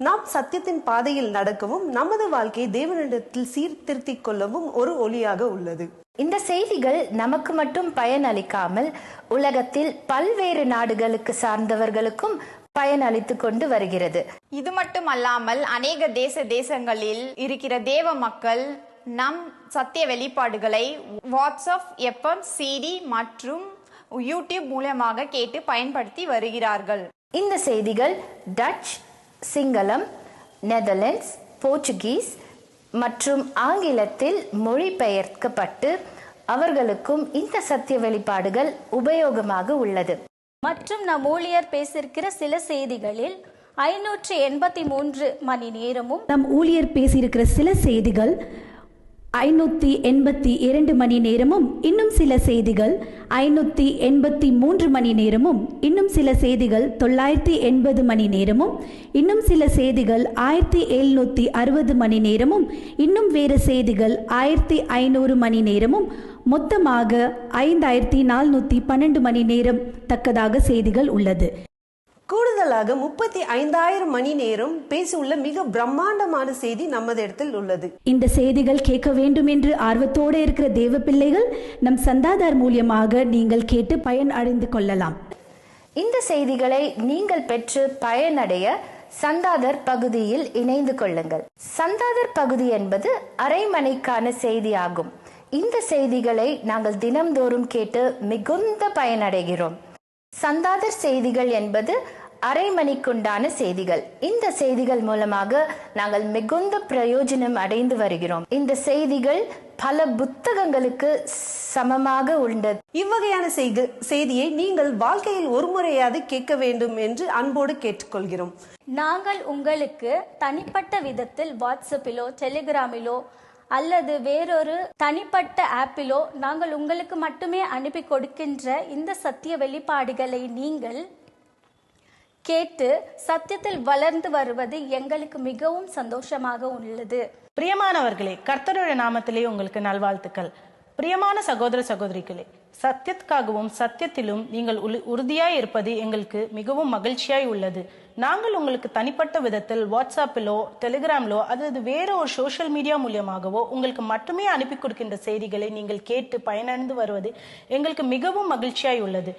நாம் சத்தியத்தின் பாதையில் நடக்கவும் நமது வாழ்க்கையை தேவனிடத்தில் சீர்திருத்திக் கொள்ளவும் ஒரு ஒளியாக உள்ளது. இந்த செய்திகள் நமக்கு மட்டும் பயனளிக்காமல் உலகத்தில் பல்வேறு நாடுகளுக்கு சார்ந்தவர்களுக்கும் பயனளித்து கொண்டு வருகிறது. இது மட்டுமல்லாமல் அநேக தேசங்களில் இருக்கிற தேவ மக்கள் நம் சத்திய வெளிப்பாடுகளை வாட்ஸ்அப், FM, CD மற்றும் யூடியூப் மூலமாக கேட்டு பயன்படுத்தி வருகிறார்கள். இந்த செய்திகள் டச், சிங்களம், நெதர்லாண்ட்ஸ், போர்ச்சுகீஸ் மற்றும் ஆங்கிலத்தில் மொழிபெயர்க்கப்பட்டு அவர்களுக்கும் இந்த சத்திய வெளிப்பாடுகள் உபயோகமாக உள்ளது. மற்றும் நம் ஊழியர் பேசியிருக்கிற சில செய்திகளில் 583 மணி நேரமும், நம் ஊழியர் பேசியிருக்கிற சில செய்திகள் 582 மணி நேரமும், இன்னும் சில செய்திகள் 583 மணி நேரமும், இன்னும் சில செய்திகள் 980 மணி நேரமும், இன்னும் சில செய்திகள் 1760 மணி நேரமும், இன்னும் வேறு செய்திகள் 1500 மணி நேரமும், மொத்தமாக 5412 மணி நேரம் தக்கதாக செய்திகள் உள்ளது. கூடுதலாக 35,000 மணி நேரம் பேசியுள்ள மிக பிரம்மாண்டமான செய்தி நமது இடத்தில் உள்ளது. இந்த செய்திகள் கேட்க வேண்டும் என்று ஆர்வத்தோடு இருக்கிற தேவ பிள்ளைகள் நம் சந்தாதார் மூலியமாக நீங்கள் கேட்டு பயன் அடைந்து கொள்ளலாம். இந்த செய்திகளை நீங்கள் பெற்று பயனடைய சந்தாதர் பகுதியில் இணைந்து கொள்ளுங்கள். சந்தாதர் பகுதி என்பது அரைமணிக்கான செய்தி ஆகும். இந்த செய்திகளை நாங்கள் தினம்தோறும் கேட்டு மிகுந்த பயனடைகிறோம். சந்தாதர் செய்திகள் என்பது அரை மணிக்குண்டான செய்திகள். இந்த செய்திகள் மூலமாக நாங்கள் மிகுந்த பிரயோஜனம் அடைந்து வருகிறோம். இந்த செய்திகள் பல புத்தகங்களுக்கு சமமாக உள்ளது. இவ்வகையான செய்தியை நீங்கள் வாழ்க்கையில் ஒரு முறையாவது கேட்க வேண்டும் என்று அன்போடு கேட்டுக்கொள்கிறோம். நாங்கள் உங்களுக்கு தனிப்பட்ட விதத்தில் வாட்ஸ்அப்பிலோ, டெலிகிராமிலோ அல்லது வேறொரு தனிப்பட்ட ஆப்பிலோ நாங்கள் உங்களுக்கு மட்டுமே அனுப்பி கொடுக்கின்ற இந்த சத்திய வெளிப்பாடுகளை நீங்கள் கேட்டு சத்தியத்தில் வளர்ந்து வருவது எங்களுக்கு மிகவும் சந்தோஷமாக உள்ளது. பிரியமானவர்களே, கர்த்தருடைய நாமத்திலே உங்களுக்கு நல்வாழ்த்துக்கள். பிரியமான சகோதர சகோதரிகளே, சத்தியத்துக்காகவும் சத்தியத்திலும் நீங்கள் உறுதியாய் இருப்பது எங்களுக்கு மிகவும் மகிழ்ச்சியாய் உள்ளது. நாங்கள் உங்களுக்கு தனிப்பட்ட விதத்தில் வாட்ஸ்அப்பிலோ, டெலிகிராமிலோ அல்லது வேற ஒரு சோஷியல் மீடியா மூலியமாகவோ உங்களுக்கு மட்டுமே அனுப்பி கொடுக்கின்ற செய்திகளை நீங்கள் கேட்டு பயனடைந்து வருவது எங்களுக்கு மிகவும் மகிழ்ச்சியாய் உள்ளது.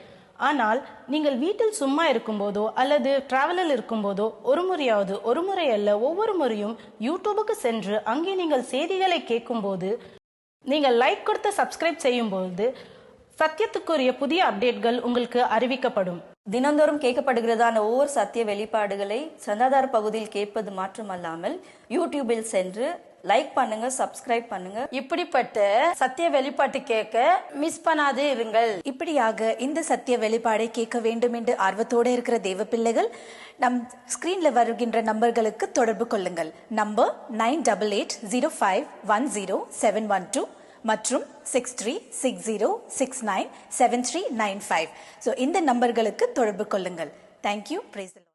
ஆனால் நீங்கள் வீட்டில் சும்மா இருக்கும்போதோ அல்லது டிராவலில் இருக்கும்போதோ ஒரு முறை அல்ல ஒவ்வொரு முறையும் யூடியூபுக்கு சென்று அங்கே நீங்கள் செய்திகளை கேட்கும்போது, நீங்கள் லைக் கொடுத்து சப்ஸ்கிரைப் செய்யும்போது சத்தியத்துக்குரிய புதிய அப்டேட்கள் உங்களுக்கு அறிவிக்கப்படும். தினந்தோறும் கேட்கப்படுகிறதான ஒவ்வொரு சத்திய வெளிப்பாடுகளை சந்தாதார பகுதியில் கேட்பது மாற்றமல்லாமல் யூடியூபில் சென்று லைக் பண்ணுங்க, சப்ஸ்கிரைப் பண்ணுங்க. இப்படிப்பட்ட சத்திய வெளிப்பாட்டு கேட்க மிஸ் பண்ணாதே இருங்கள். இப்படியாக இந்த சத்திய வெளிப்பாடை கேட்க வேண்டும் என்று ஆர்வத்தோடு இருக்கிற தேவ பிள்ளைகள் நம் ஸ்கிரீன்ல வருகின்ற நம்பர்களுக்கு தொடர்பு கொள்ளுங்கள். நம்பர் 9880510712 மற்றும் 6360697395. இந்த நம்பர்களுக்கு தொடர்பு கொள்ளுங்கள். தேங்க்யூ. Praise the Lord.